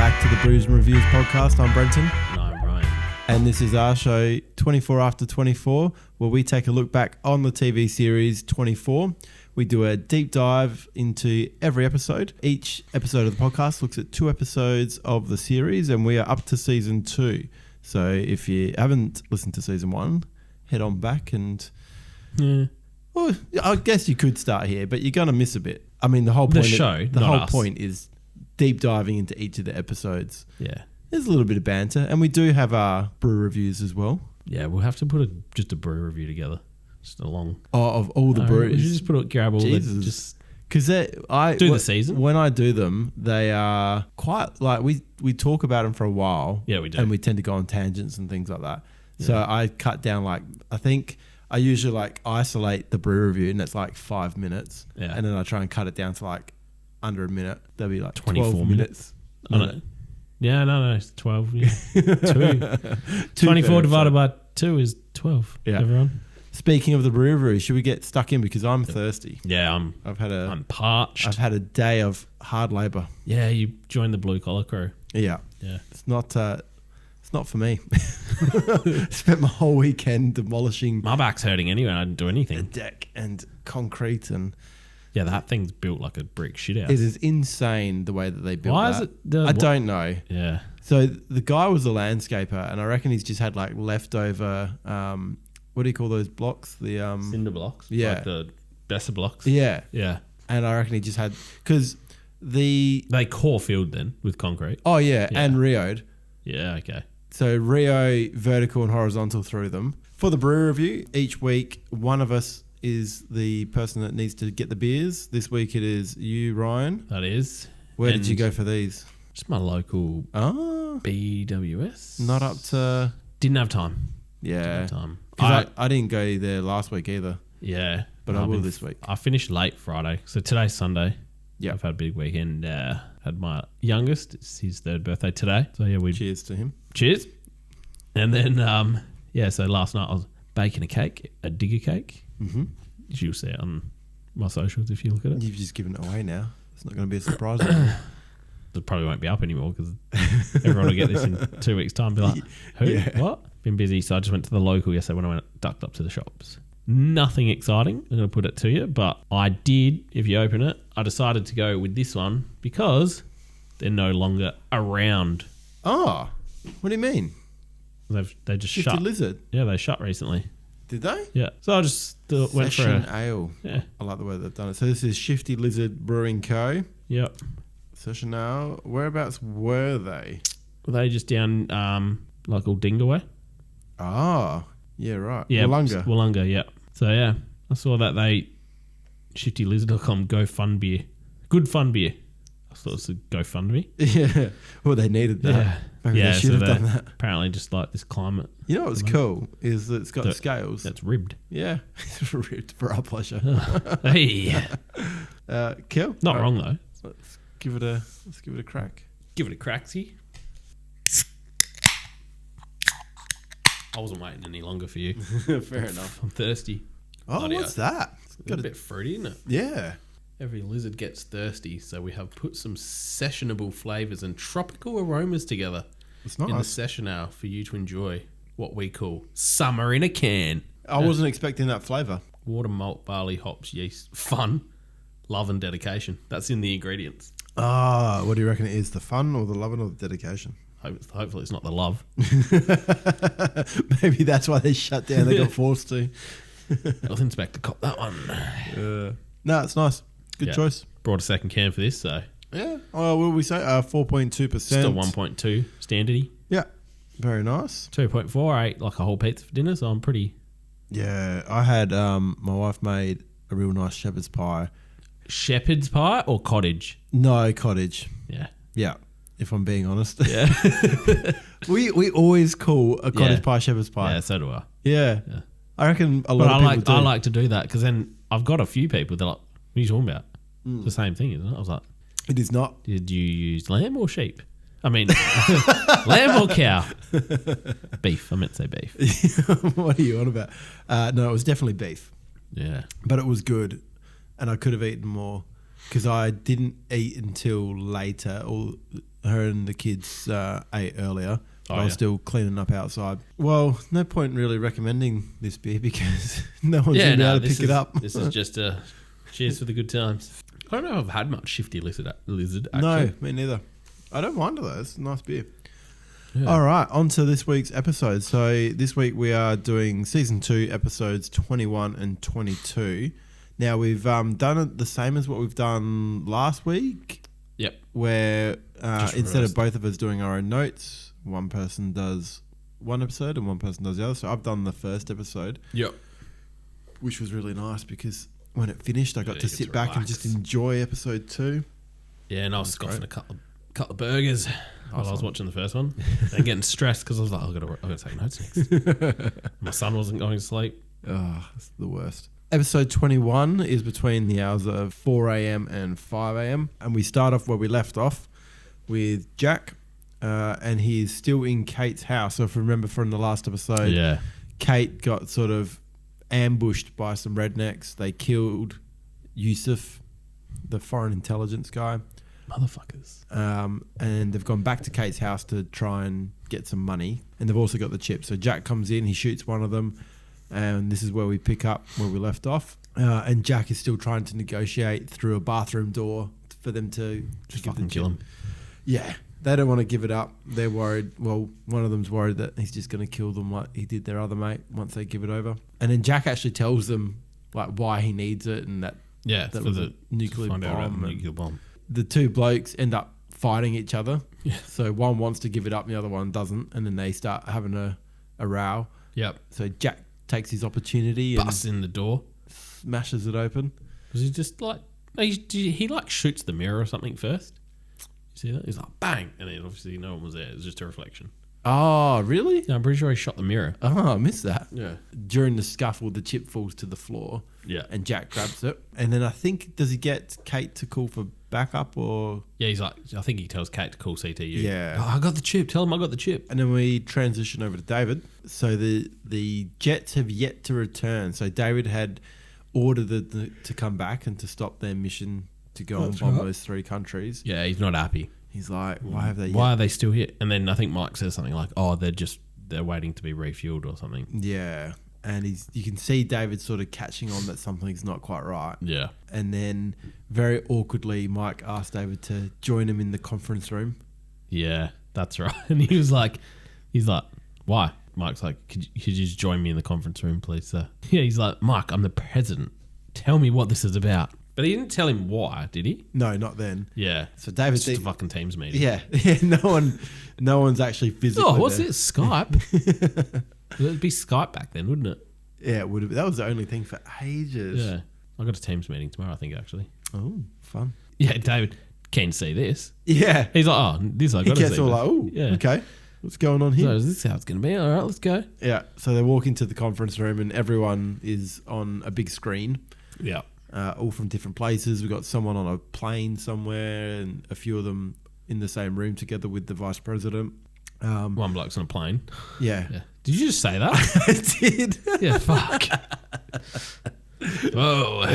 back to the Brews and Reviews podcast. I'm Brenton. And I'm Ryan. And this is our show, 24 After 24, where we take a look back on the TV series 24. We do a deep dive into every episode. Each episode of the podcast looks at 2 episodes of the series, and we are up to season 2. So if you haven't listened to season 1, head on back and... Yeah. Well, I guess you could start here, but you're going to miss a bit. I mean, the whole point is deep diving into each of the episodes. Yeah. There's a little bit of banter, and we do have our brew reviews as well. Yeah, we'll have to put just a brew review together. Just a long... Oh, of all the brews. We should just grab all Jesus. the... Just because the season. When I do them, they are quite like we talk about them for a while. Yeah, we do. And we tend to go on tangents and things like that. Yeah. So I cut down I think I usually isolate the brew review, and it's 5 minutes. Yeah. And then I try and cut it down to under a minute. That'd be 24 minutes. No. Yeah, no, it's 12. Yeah. 24 divided by 2 is 12. Yeah. Everyone. Speaking of the brew review, should we get stuck in because I'm thirsty? Yeah, I'm parched. I've had a day of hard labour. Yeah, you joined the blue collar crew. Yeah. Yeah. It's not for me. Spent my whole weekend demolishing My back's hurting anyway. I didn't do the anything. deck and concrete, and Yeah, that thing's built like a brick shit house. it is insane the way that they built Why that. is it? I don't know. Yeah. So the guy was a landscaper, and I reckon he's just had leftover. What do you call those blocks? The Cinder blocks. yeah. Like the Besser blocks. Yeah. Yeah. And I reckon he just had because the They core filled then with concrete. oh yeah, Yeah. and Rio'd. Yeah, okay. So Rio vertical and horizontal through them. For the brew review, each week one of us is the person that needs to get the beers. This week it is you, Ryan. That is. Where did you go for these? Just my local BWS. Not up to... Didn't have time. Yeah. Time. Because I didn't go there last week either. Yeah. But I will this week. I finished late Friday. So today's Sunday. Yeah. I've had a big weekend. Had my youngest. It's his 3rd birthday today. So yeah, Cheers to him. Cheers. And then, so last night I was baking a cake, a digger cake. Mm-hmm. You'll see it on my socials if you look at it. You've just given it away now. It's not going to be a surprise. It probably won't be up anymore because everyone will get this in 2 weeks' time. Be like, who? Yeah. What? Been busy, so I just went to the local yesterday when I ducked up to the shops. Nothing exciting, I'm going to put it to you, but I did, if you open it, I decided to go with this one because they're no longer around. Oh, what do you mean? They just Shifty shut. Lizard. Yeah, they shut recently. Did they? Yeah. So I just went for Sesh'n Ale. Yeah. I like the way they've done it. So this is Shifty Lizard Brewing Co. Yep. Sesh'n Ale. Whereabouts were they? Were they just down all Dingaway? Ah, yeah, right. Yeah. Wollonga. Yeah. So yeah, I saw that shiftylizard.com go fun beer. Good fun beer. I thought it was a GoFundMe. Yeah. Well, they needed that. Yeah. Maybe they should have done that. Apparently just like this climate. You know what's cool is that it's got scales. That's ribbed. Yeah. It's ribbed for our pleasure. Hey. Cool. Not wrong though. Let's give it a crack. Give it a cracksy. I wasn't waiting any longer for you. Fair enough. I'm thirsty. Oh, Bloody what's that? It's got a bit fruity, isn't it? Yeah. Every lizard gets thirsty, so we have put some sessionable flavours and tropical aromas together It's in the nice. Sesh'n Ale for you to enjoy what we call summer in a can. I wasn't expecting that flavour. Water, malt, barley, hops, yeast, fun, love and dedication. That's in the ingredients. Ah, what do you reckon it is? The fun or the loving or the dedication? Hopefully it's not the love. Maybe that's why they shut down. They got forced to. Health Inspector cop that one. No, it's nice. Good choice. Brought a second can for this, so Yeah. Oh, what did we say? 4.2%. still 1.2 standardy. Yeah. Very nice. 2.4. I ate like a whole pizza for dinner, so I'm pretty... Yeah. I had, my wife made a real nice shepherd's pie. Shepherd's pie or cottage? No, cottage. Yeah. Yeah. If I'm being honest. Yeah. we always call a cottage pie shepherd's pie. Yeah, so do I. Yeah. Yeah. I reckon a lot of people do. I like to do that because then I've got a few people that are like, what are you talking about? It's the same thing, isn't it? I was like, It is not. did you use lamb or sheep? I mean, lamb or cow? Beef. I meant to say beef. What are you on about? No, it was definitely beef. Yeah. But it was good. And I could have eaten more. because I didn't eat until later. All her and the kids ate earlier. I was still cleaning up outside. Well, no point really recommending this beer because no one's going to be able to pick it up. This is just a cheers for the good times. I don't know if I've had much Shifty Lizard actually. No, me neither. I don't mind it though. It's a nice beer. Yeah. All right, on to this week's episode. So this week we are doing Season 2, Episodes 21 and 22. Now, we've done it the same as what we've done last week. Yep. Where instead of both of us doing our own notes, one person does one episode and one person does the other. So I've done the first episode. Yep. Which was really nice because when it finished, I got to sit back and just enjoy episode 2. Yeah, and I was scoffing a couple of burgers while I was watching the first one and getting stressed because I was like, I've got to take notes next. My son wasn't going to sleep. Oh, it's the worst. Episode 21 is between the hours of 4 a.m. and 5 a.m. And we start off where we left off with Jack. And he is still in Kate's house. So if you remember from the last episode, Kate got sort of ambushed by some rednecks. They killed Yusuf, the foreign intelligence guy. Motherfuckers. And they've gone back to Kate's house to try and get some money. And they've also got the chip. So Jack comes in, he shoots one of them. And this is where we pick up where we left off. And Jack is still trying to negotiate through a bathroom door for them to just fucking kill him. Yeah. They don't want to give it up. They're worried. Well, one of them's worried that he's just going to kill them like he did their other mate once they give it over. And then Jack actually tells them like why he needs it and that that was a nuclear bomb. The two blokes end up fighting each other. Yeah. So one wants to give it up and the other one doesn't. And then they start having a row. Yep. So Jack takes his opportunity busts in the door, smashes it open. Was he just like he like shoots the mirror or something first? You see that? He's like bang, and then obviously no one was there. It was just a reflection. Oh, really? Yeah, I'm pretty sure he shot the mirror. Oh, I missed that. Yeah. During the scuffle, the chip falls to the floor. Yeah. And Jack grabs it. And then I think, does he get Kate to call for backup or? Yeah, he's like, I think he tells Kate to call CTU. Yeah. Oh, I got the chip. Tell him I got the chip. And then we transition over to David. So the Jets have yet to return. So David had ordered to come back and to stop their mission to go and bomb those 3 countries. Yeah, he's not happy. He's like, why have they? Why are they still here? And then I think Mike says something like, "Oh, they're waiting to be refueled or something." Yeah, and you can see David sort of catching on that something's not quite right. Yeah, and then very awkwardly, Mike asked David to join him in the conference room. Yeah, that's right. And he's like, "Why?" Mike's like, "Could you just join me in the conference room, please, sir?" Yeah, he's like, "Mike, I'm the president. Tell me what this is about." But he didn't tell him why, did he? No, not then. Yeah. So David, it's just a fucking Teams meeting. Yeah. No one's actually physically. Oh, what's this? Skype? It'd be Skype back then, wouldn't it? Yeah, it would have. That was the only thing for ages. Yeah. I got a Teams meeting tomorrow, I think, actually. Oh, fun. Yeah, David can see this. Yeah. He's like, oh, this I got to see. He gets all like, oh, yeah. Okay. What's going on here? So is this how it's going to be? All right, let's go. Yeah. So they walk into the conference room and everyone is on a big screen. Yeah. All from different places. We've got someone on a plane somewhere and a few of them in the same room together with the vice president. One bloke's on a plane. Yeah. Did you just say that? I did. Yeah, fuck. Whoa.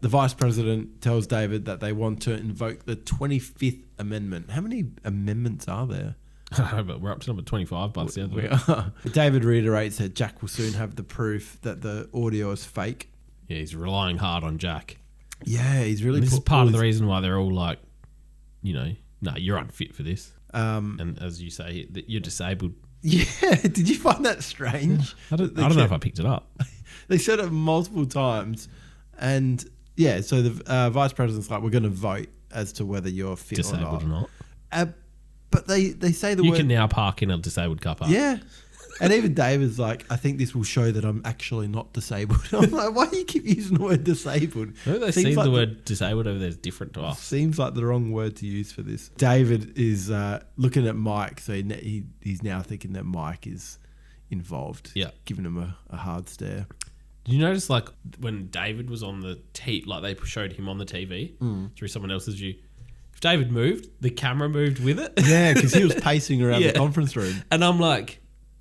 The vice president tells David that they want to invoke the 25th Amendment. How many amendments are there? I don't know, but we're up to number 25 by the sound of it. David reiterates that Jack will soon have the proof that the audio is fake. Yeah, he's relying hard on Jack. Yeah, he's really. This is part of the reason why they're all like, no, you're unfit for this. And as you say, you're disabled. Yeah, did you find that strange? I don't know if I picked it up. They said it multiple times, and yeah, so the vice president's like, we're going to vote as to whether you're fit disabled or not. But they say the word. You can now park in a disabled car park. Yeah. And even David's like, I think this will show that I'm actually not disabled. I'm like, why do you keep using the word disabled? They see like the word disabled over there is different to us. Seems like the wrong word to use for this. David is looking at Mike, so he's now thinking that Mike is involved. Yeah. Giving him a hard stare. Did you notice, like, when David was on the like they showed him on the TV through someone else's view? If David moved, the camera moved with it. Yeah, because he was pacing around the conference room. And I'm like,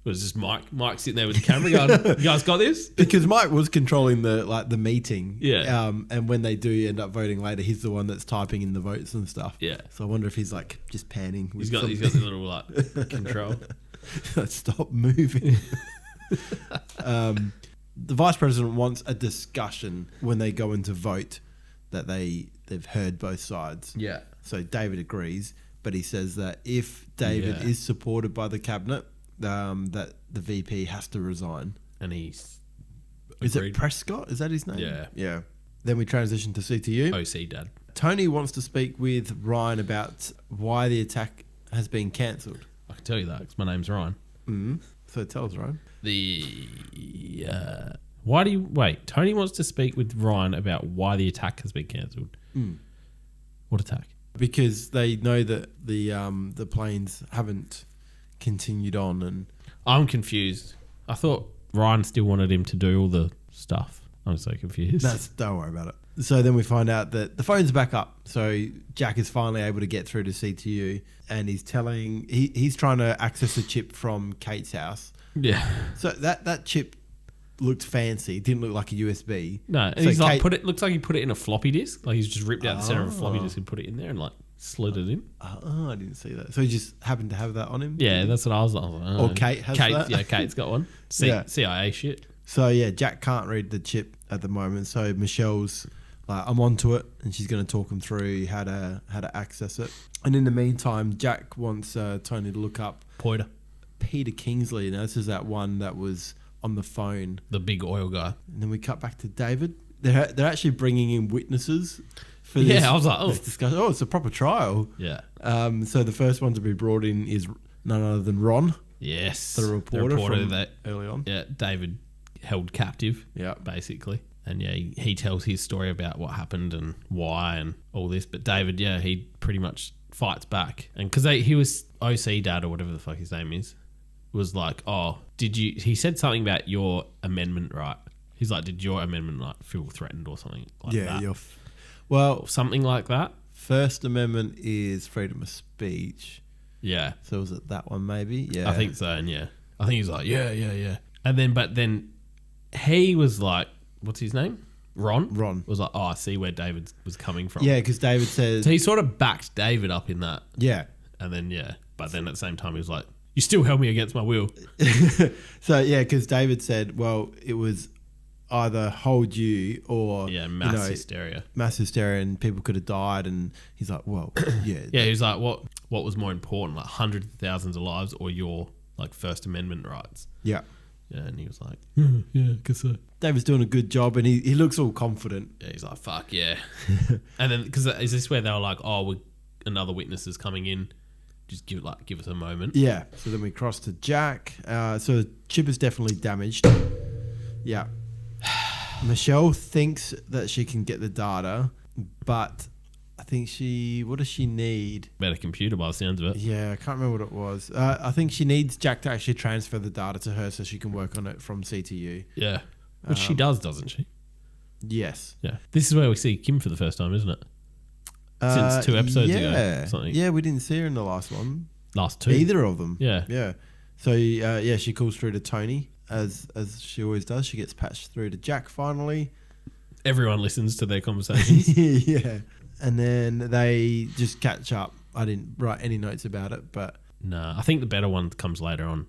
was just Mike sitting there with the camera going, "You guys got this?" Because Mike was controlling the meeting. Yeah. And when they do end up voting later, he's the one that's typing in the votes and stuff. Yeah. So I wonder if he's like just panning. He's got the little like control. Stop moving. The vice president wants a discussion when they go into vote that they've heard both sides. Yeah. So David agrees, but he says that if David is supported by the cabinet, that the VP has to resign. And he's Is agreed. it Prescott? Is that his name? Yeah. Yeah. Then we transition to CTU. OC dad. Tony wants to speak with Ryan about why the attack has been cancelled. I can tell you that because my name's Ryan. So tell us, Ryan. Why do you wait? Tony wants to speak with Ryan about why the attack has been cancelled. What attack? Because they know that the planes haven't continued on, and I'm confused. I thought Ryan still wanted him to do all the stuff. I'm so confused. don't worry about it. So then we find out that the phone's back up. So Jack is finally able to get through to CTU, and he's trying to access a chip from Kate's house. Yeah. So that chip looked fancy. It didn't look like a USB. No, So he's like Kate- looks like he put it in a floppy disk. Like he's just ripped out the center of a floppy disk and put it in there and like slid it in. Oh, I didn't see that. So he just happened to have that on him. Yeah, that's what I was like. Oh. Or Kate has that? Yeah, Kate's got one. Yeah. CIA shit. So yeah, Jack can't read the chip at the moment. So Michelle's like, I'm onto it, and she's going to talk him through how to access it. And in the meantime, Jack wants Tony to look up Peter Kingsley. Now this is that one that was on the phone, the big oil guy. And then we cut back to David. They're actually bringing in witnesses for this. I was like, this discussion. Oh, it's a proper trial. Yeah. So the first one to be brought in is none other than Ron. Yes. The reporter from that early on. Yeah, David held captive. Yeah. Basically. And yeah, he tells his story about what happened and why and all this. But David, yeah, he pretty much fights back. And because he was OC dad or whatever the fuck his name is, was like, oh, he said something about your amendment right. He's like, did your amendment right feel threatened or something like that? Yeah, well, something like that. First Amendment is freedom of speech. Yeah. So was it that one maybe? Yeah. I think so, and yeah. I think he's like, yeah. And then he was like, what's his name? Ron was like, oh, I see where David was coming from. Yeah, because David says... So he sort of backed David up in that. Yeah. And then, yeah. But then at the same time, he was like, you still held me against my will. So, yeah, because David said, well, it was either hold you or... Yeah, mass hysteria. Mass hysteria, and people could have died. And he's like, well, yeah. Yeah, he was like, what was more important, like hundreds of thousands of lives or your like First Amendment rights? Yeah. Yeah, and he was like, yeah, I guess so. David's doing a good job, and he looks all confident. Yeah, he's like, fuck yeah. And then, because is this where they were like, oh, another witness is coming in, just give us a moment. Yeah. So then we cross to Jack. So the chip is definitely damaged. Yeah. Michelle thinks that she can get the data, but I think what does she need? Better computer by the sounds of it. Yeah, I can't remember what it was. I think she needs Jack to actually transfer the data to her so she can work on it from CTU. Yeah. Which she does, doesn't she? Yes. Yeah. This is where we see Kim for the first time, isn't it? Since 2 episodes ago. Something. Yeah, we didn't see her in the last one. Last 2. Either of them. Yeah. Yeah. So, yeah, she calls through to Tony, as she always does. She gets patched through to Jack finally. Everyone listens to their conversations. Yeah. And then they just catch up. I didn't write any notes about it, but... No, I think the better one comes later on.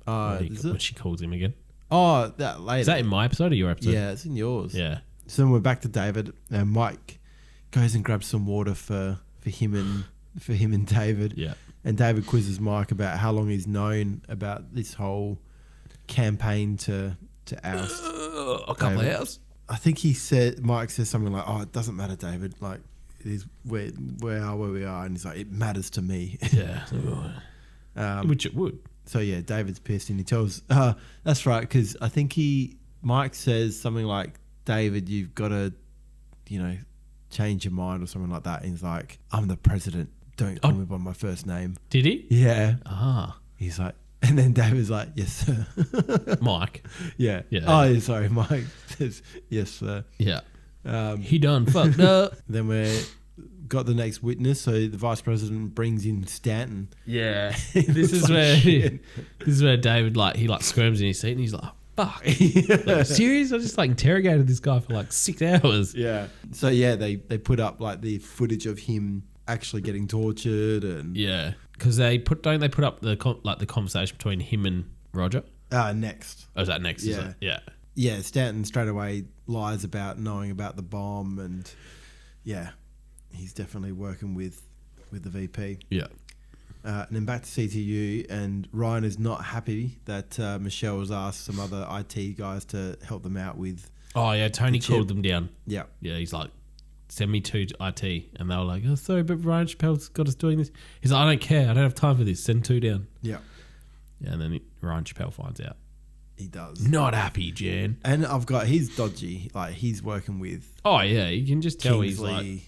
When she calls him again. Oh, that later. Is that in my episode or your episode? Yeah, it's in yours. Yeah. So then we're back to David, and Mike goes and grabs some water for him and David. Yeah. And David quizzes Mike about how long he's known about this whole campaign to oust a couple of hours. I think Mike says something like, "Oh, it doesn't matter, David. Like, it is where we are," and he's like, "It matters to me." Yeah. Which it would. So yeah, David's pissed, and he tells, "That's right," because I think Mike says something like, "David, you've got to, change your mind," or something like that. And he's like, "I'm the president. Don't call me by my first name." Did he? Yeah. Ah. He's like, and then David's like, "Yes, sir." Mike. Yeah. Yeah. Oh, yeah, sorry. Mike says, "Yes, sir." Yeah. He done fucked up. Then we're got the next witness. So the vice president brings in Stanton. Yeah. He this looks is like where shit. this is where David he squirms in his seat and he's like, fuck. Like, serious? I just interrogated this guy for 6 hours. Yeah. So yeah, they put up the footage of him actually getting tortured and Yeah. Because don't they put up the conversation between him and Roger? next. Oh, is that next? Is Yeah. it? Yeah. Yeah, Stanton straight away lies about knowing about the bomb, and yeah, he's definitely working with the VP. Yeah. And then back to CTU, and Ryan is not happy that Michelle has asked some other IT guys to help them out with. Oh yeah, Tony the chip. called them down. Yeah. Yeah, he's like, send me to IT, and they were like, oh sorry, but Ryan Chappelle's got us doing this. He's like, I don't care, I don't have time for this. Send 2 down. Yeah. Yeah, and then Ryan Chappelle finds out. He does. Not happy, Jan. And he's dodgy. He's working with Oh yeah, you can just tell Kingsley.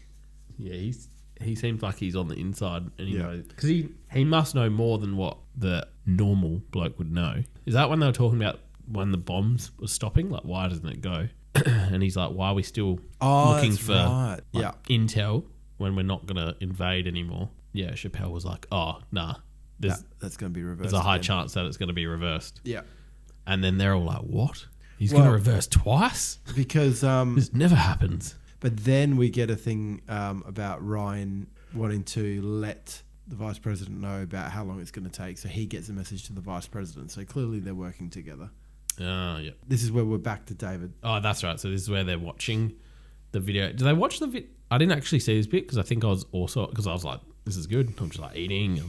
he seems like he's on the inside, and he knows because he must know more than what the normal bloke would know. Is that when they were talking about when the bombs were stopping? Why doesn't it go? And he's like, why are we still looking that's for right. intel when we're not going to invade anymore? Yeah, Chappelle was like, oh nah, That's going to be reversed. there's a high again. chance that it's going to be reversed. Yeah. And then they're all like, what? He's going to reverse twice? Because This never happens. but then we get a thing about Ryan wanting to let the vice president know about how long it's going to take, so he gets a message to the vice president. So clearly they're working together. Oh, yeah. This is where we're back to David. Oh, that's right. So this is where they're watching the video. Do they watch the video? I didn't actually see this bit because I think I was also, because I was like, this is good. I'm just eating.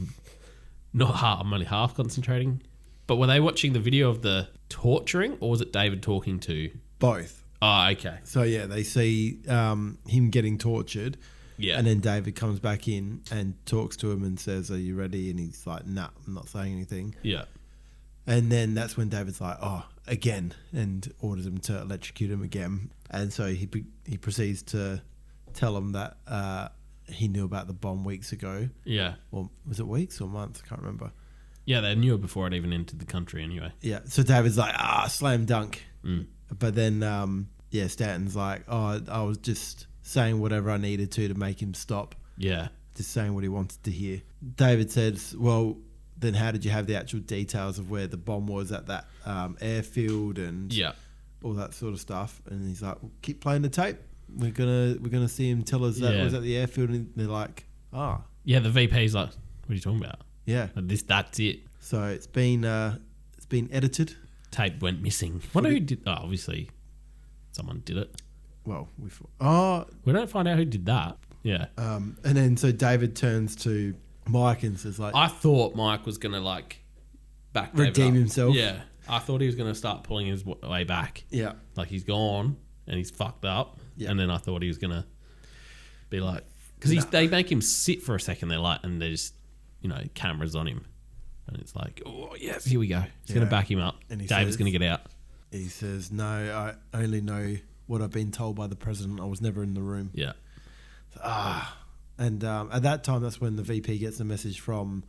I'm only half concentrating. But were they watching the video of the torturing, or was it David talking to? Both. Oh, okay. So yeah, they see him getting tortured. Yeah. And then David comes back in and talks to him and says, are you ready? And he's like, nah, I'm not saying anything. Yeah. And then that's when David's like, oh, again, and orders him to electrocute him again. And so he proceeds to tell him that he knew about the bomb weeks ago. Yeah. Or was it weeks or months? I can't remember. Yeah, they knew it before it even entered the country anyway. Yeah. So David's like, slam dunk. Mm. But then, Stanton's like, oh, I was just saying whatever I needed to make him stop. Yeah. Just saying what he wanted to hear. David says, well, then how did you have the actual details of where the bomb was at that airfield and all that sort of stuff? And he's like, well, keep playing the tape. We're gonna see him tell us that it was at the airfield. And they're like, yeah. The VP's like, what are you talking about? yeah. That's it. So it's been edited. Tape went missing. Wonder who did? Oh, obviously, someone did it. Well, We don't find out who did that. Yeah. and then so David turns to Mike and says like, I thought Mike was gonna back David redeem up. himself. Yeah. I thought he was gonna start pulling his way back. Yeah. He's gone and he's fucked up. Yeah. And then I thought he was gonna be like, because they make him sit for a second. And there's cameras on him, and it's like, oh yes, here we go. He's gonna back him up. And David's gonna get out. He says, no, I only know what I've been told by the president. I was never in the room. Yeah. And at that time, that's when the VP gets a message from.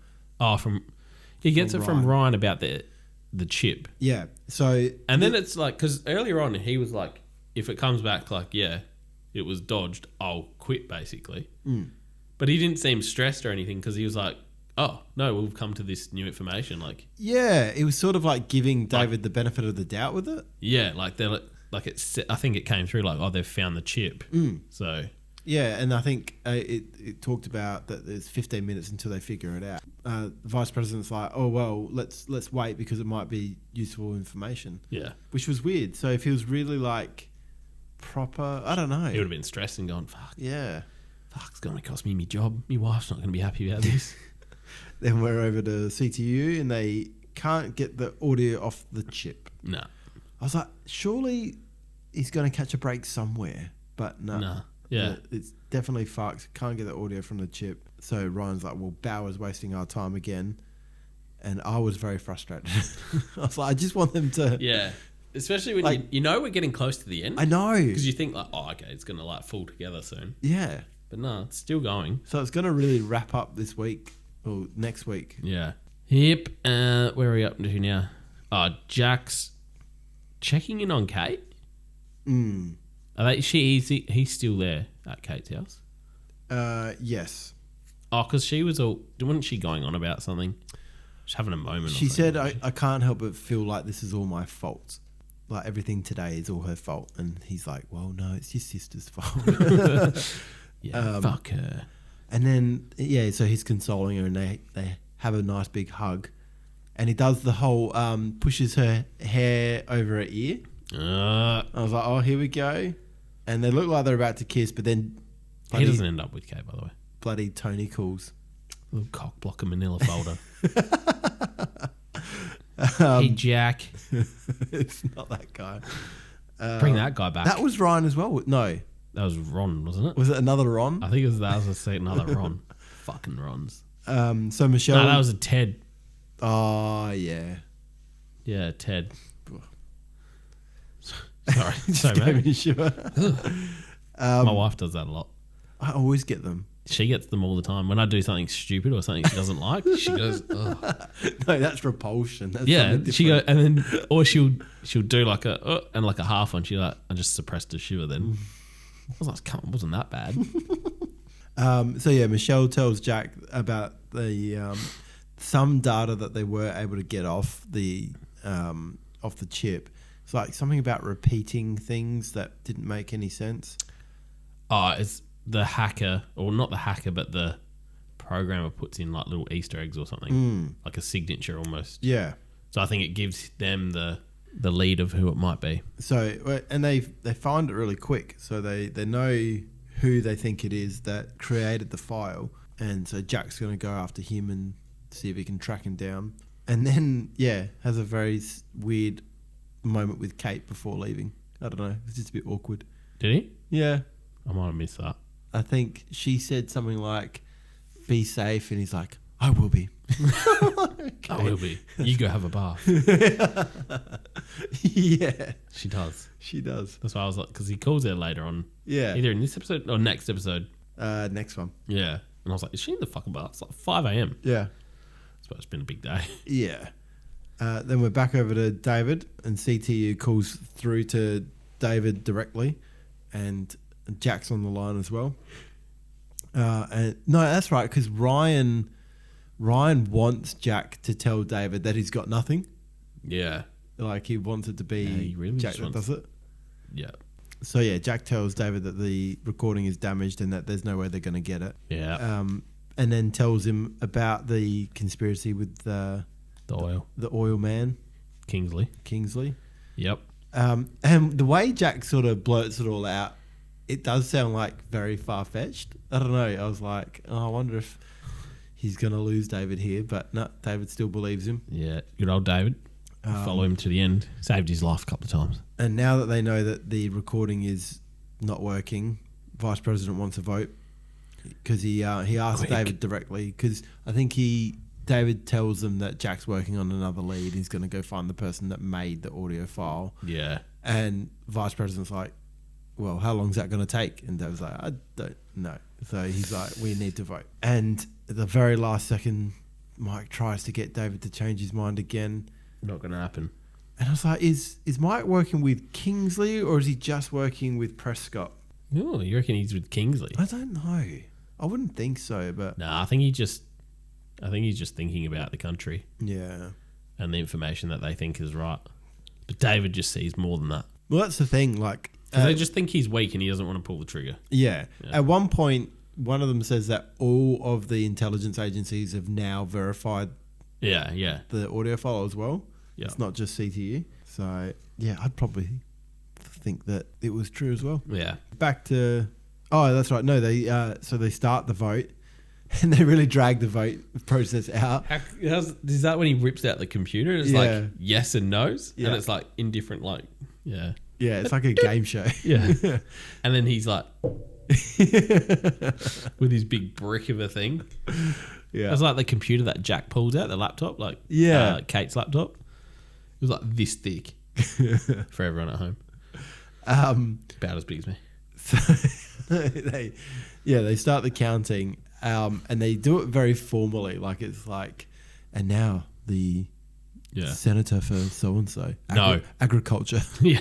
He gets it from Ryan. Ryan about the chip. Yeah. So And then it's because earlier on he was like, if it comes back it was dodged, I'll quit basically. Mm. But he didn't seem stressed or anything because he was like, oh no, we've come to this new information. yeah, it was sort of like giving David the benefit of the doubt with it. Yeah, they're I think it came through they've found the chip. Mm. So Yeah, and I think it talked about that there's 15 minutes until they figure it out. The vice president's like, oh well, let's wait because it might be useful information. yeah, Which was weird. So if he was really proper, I don't know. he would have been stressed and gone, fuck, Yeah. it's going to cost me my job. My wife's not going to be happy about this. Then we're over to CTU and they can't get the audio off the chip. No. I was like, surely he's going to catch a break somewhere, but no. No. Yeah. It's definitely fucked. Can't get the audio from the chip. So Ryan's like, well, Bauer's wasting our time again. And I was very frustrated. I was like, I just want them to... Yeah. Especially when we're getting close to the end. I know. Because you think okay, it's going to fall together soon. Yeah. But no, it's still going. So it's going to really wrap up this week or next week. Yeah. Yep. Where are we up to now? Jack's checking in on Kate. Mm. He's still there at Kate's house. Yes. Oh, because she was wasn't she going on about something? She's having a moment. She said, I can't help but feel like this is all my fault. Like everything today is all her fault. And he's like, well, no, it's your sister's fault. Yeah, fuck her. And then, so he's consoling her and they have a nice big hug. And he does the whole pushes her hair over her ear. I was like, oh, here we go. And they look like they're about to kiss, but then... He doesn't end up with Kate, by the way. Bloody Tony calls. Little cock blocker manila folder. Hey, Jack. It's not that guy. Bring that guy back. That was Ryan as well. No. That was Ron, wasn't it? Was it another Ron? I think that was another Ron. Fucking Rons. So Michelle... No, that was a Ted. Oh, yeah. Yeah, Ted. Sorry, mate. My wife does that a lot. I always get them. She gets them all the time. When I do something stupid or something she doesn't like, she goes, ugh. No, that's repulsion. That's she go, and then, or she'll do like a, and like a half one. She like, I just suppressed a shiver then. I was like, come on, wasn't that bad. So yeah, Michelle tells Jack about the some data that they were able to get off the chip. It's like something about repeating things that didn't make any sense. Oh, it's the hacker, or not the hacker, but the programmer puts in like little Easter eggs or something, like a signature almost. Yeah. So I think it gives them the lead of who it might be. So, and they find it really quick. So they know who they think it is that created the file. And so Jack's going to go after him and see if he can track him down. And then, has a very weird moment with Kate before leaving. I don't know. It's just a bit awkward. Did he? Yeah. I might have missed that. I think she said something like, be safe. And he's like, I will be. Okay. I will be. You go have a bath. Yeah. She does. She does. That's why I was like, because he calls her later on. Yeah. Either in this episode or next episode. Next one. Yeah. And I was like, is she in the fucking bath? It's like 5 a.m. Yeah. So it's been a big day. Yeah. Then we're back over to David, and CTU calls through to David directly, and Jack's on the line as well. And no, that's right, because Ryan wants Jack to tell David that he's got nothing. Yeah. Like he wants it to be he really Jack that does it. Yeah. So yeah, Jack tells David that the recording is damaged and that there's no way they're going to get it. Yeah. And then tells him about the conspiracy with the oil man, Kingsley. Yep. And the way Jack sort of blurts it all out, it does sound like very far-fetched. I don't know. I was like, I wonder if he's going to lose David here. But no, David still believes him. Yeah, good old David. Follow him to the end. Saved his life a couple of times. And now that they know that the recording is not working, Vice President wants a vote because he asked David directly, because I think David tells them that Jack's working on another lead. He's going to go find the person that made the audio file. Yeah. And Vice President's like, well, how long is that going to take? And David's like, I don't know. So he's like, we need to vote. And at the very last second, Mike tries to get David to change his mind again. Not going to happen. And I was like, is Mike working with Kingsley or is he just working with Prescott? Oh, you reckon he's with Kingsley? I don't know. I wouldn't think so, but... No, I think he's just thinking about the country. Yeah. And the information that they think is right. But David just sees more than that. Well, that's the thing, like... They just think he's weak and he doesn't want to pull the trigger. Yeah. At one point, one of them says that all of the intelligence agencies have now verified the audio file as well. Yeah. It's not just CTU. So, yeah, I'd probably think that it was true as well. Yeah. Back to... Oh, that's right. No, they start the vote and they really drag the vote process out. Is that when he rips out the computer? It's like yes and no's? Yeah. And it's like in different, like... Yeah. Yeah, it's like a game show. Yeah. And then he's like... with his big brick of a thing. Yeah. It was like the computer that Jack pulls out, the laptop, like Kate's laptop. It was like this thick for everyone at home. About as big as me. So they start the counting and they do it very formally. Like it's like, and now the senator for so-and-so. Agriculture. Yeah.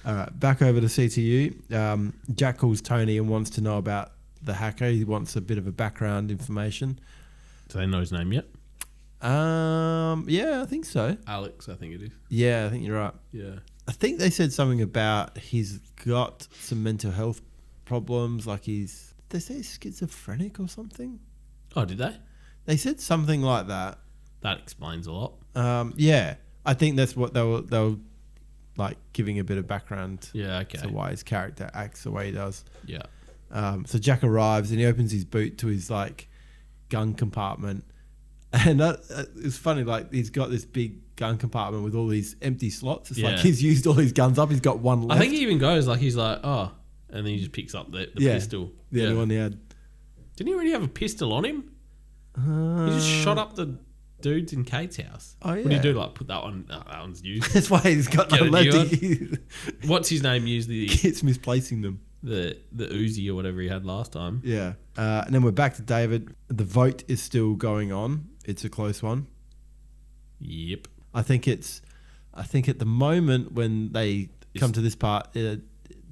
All right, back over to CTU. Jack calls Tony and wants to know about the hacker. He wants a bit of a background information. Do they know his name yet? Yeah, I think so. Alex, I think it is. Yeah, I think you're right. Yeah. I think they said something about he's got some mental health problems, like they say he's schizophrenic or something. Oh, did they? They said something like that. That explains a lot. Yeah, I think that's what they were like giving a bit of background. Yeah, okay. To why his character acts the way he does. Yeah. So Jack arrives and he opens his boot to his like gun compartment, and it's funny. Like he's got this big gun compartment with all these empty slots. It's like he's used all his guns up. He's got one left. I think he even goes like he's like, oh, and then he just picks up the pistol. The only one he had. Didn't he already have a pistol on him? He just shot up the dudes in Kate's house. Oh yeah. What do you do? Like put that one? Oh, that one's used. That's why he's got no left. What's his name? Used the Keeps misplacing them. The Uzi or whatever he had last time. Yeah. And then we're back to David. The vote is still going on. It's a close one. Yep. I think at the moment when they come to this part,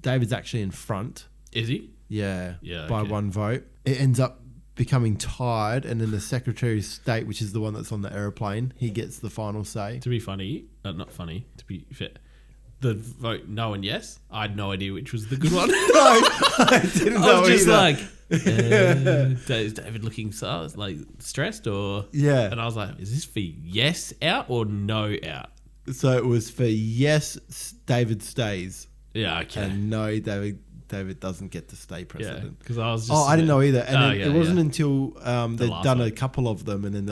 David's actually in front. Is he? Yeah. Yeah. By one vote. It ends up becoming tied, and then the Secretary of State, which is the one that's on the aeroplane, he gets the final say. To be funny, not funny, to be fair, the vote no and yes, I had no idea which was the good one. No, I didn't know I was just either. like, is David looking like stressed or? Yeah. And I was like, is this for yes out or no out? So it was for yes, David stays. Yeah, okay. And no, David doesn't get to stay president. Because I was just... I didn't know either. And it wasn't until they'd done a couple of them, and then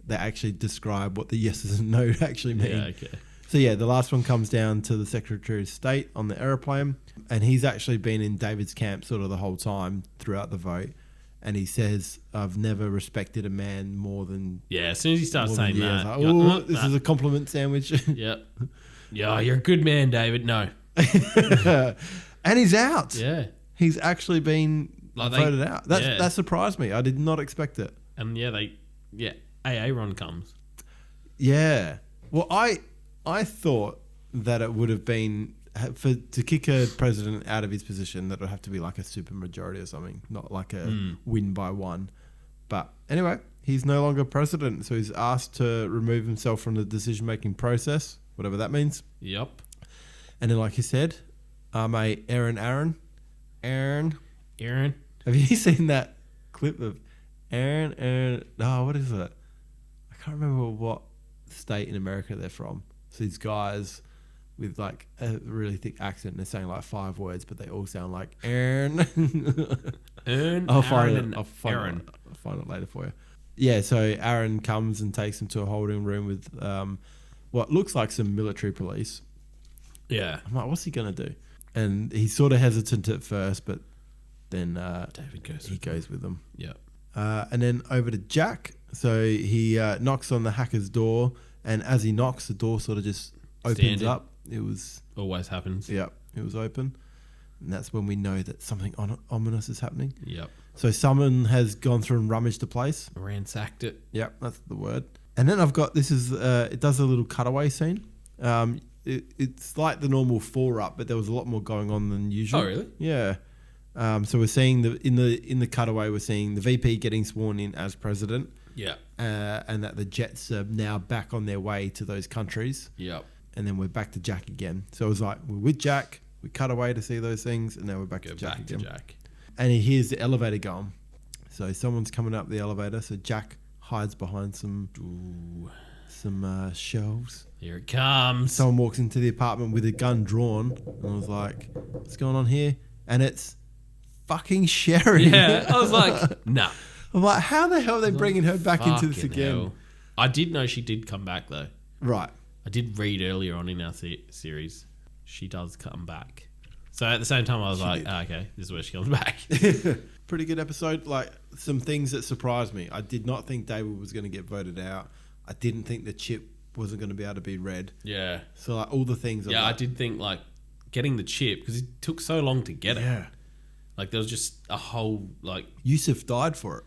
they actually describe what the yeses and no actually mean. Yeah, okay. So yeah, the last one comes down to the Secretary of State on the aeroplane, and he's actually been in David's camp sort of the whole time throughout the vote. And he says, I've never respected a man more than... Yeah, as soon as he starts saying that... Like, oh, this is a compliment sandwich. Yep. Yeah, you're a good man, David. No. And he's out. Yeah. He's actually been voted out. That surprised me. I did not expect it. And AA Ron comes. Yeah. Well, I thought that it would have been to kick a president out of his position, that it would have to be like a super majority or something, not like a win by one. But anyway, he's no longer president, so he's asked to remove himself from the decision-making process, whatever that means. Yep. And then, like you said, our mate Aaron. Have you seen that clip of Aaron? Oh, what is it? I can't remember what state in America they're from. So these guys with like a really thick accent, and they're saying like 5 words, but they all sound like Aaron. I'll find it later for you. Yeah, so Aaron comes and takes him to a holding room with what looks like some military police. Yeah. I'm like, what's he going to do? And he's sort of hesitant at first, but then David goes with them. Yeah. And then over to Jack. So he knocks on the hacker's door, and as he knocks, the door sort of just opens up. It was... Always happens. Yep, it was open. And that's when we know that something ominous is happening. Yep. So someone has gone through and rummaged the place. Ransacked it. Yep, that's the word. And then I've got... it does a little cutaway scene. It's like the normal 4-up, but there was a lot more going on than usual. Oh, really? Yeah. So we're seeing in the cutaway, we're seeing the VP getting sworn in as president. Yeah. And that the jets are now back on their way to those countries. Yep. And then we're back to Jack again. So it was like, we're with Jack, we cut away to see those things, and now we're back to Jack again. And he hears the elevator going. So someone's coming up the elevator. So Jack hides behind some shelves. Here it comes. Someone walks into the apartment with a gun drawn, and I was like, what's going on here? And it's fucking Sherry. Yeah, I was like, nah. I'm like, how the hell are they bringing her back into this again? Hell. I did know she did come back, though. Right. I did read earlier on in our series, she does come back. So at the same time, I was okay, this is where she comes back. Pretty good episode. Like, some things that surprised me. I did not think David was going to get voted out. I didn't think the chip wasn't going to be able to be read. Yeah. So, like, all the things. Yeah, I did think, like, getting the chip, because it took so long to get it. Yeah. Like, there was just a whole, like... Yusuf died for it.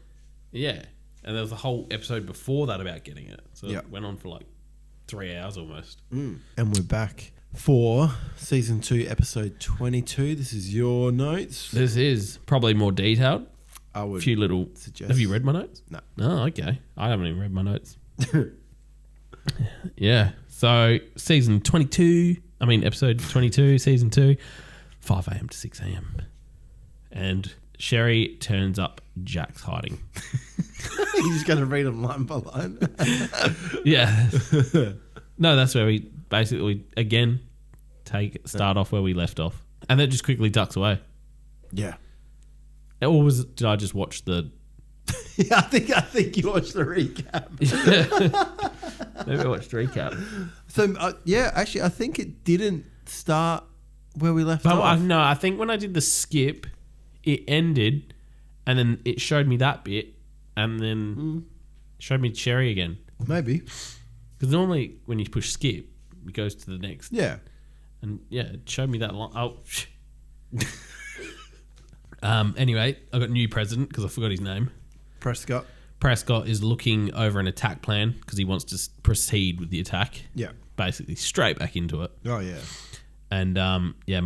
Yeah. And there was a whole episode before that about getting it. So Yep. it went on for, like, 3 hours almost. And we're back for season 2, episode 22. This is your notes. This is probably more detailed. I would A few little... suggest. Have you read my notes? No. Oh, okay. I haven't even read my notes. Yeah. So, episode 22, season 2, 5 a.m. to 6 a.m. And Sherry turns up, Jack's hiding. You're just going to read them line by line. Yeah. No, that's where we basically, again, start off where we left off. And then just quickly ducks away. Yeah. Or did I just watch the... Yeah, I think you watched the recap. Maybe I watched the recap. So, actually, I think it didn't start where we left off. No, I think when I did the skip, it ended, and then it showed me that bit, and then showed me Sherry again. Maybe. Because normally when you push skip, it goes to the next. Yeah. And yeah, it showed me that line. Oh, anyway, I got a new president because I forgot his name. Prescott. Prescott is looking over an attack plan because he wants to proceed with the attack. Yeah. Basically, straight back into it. Oh, yeah. And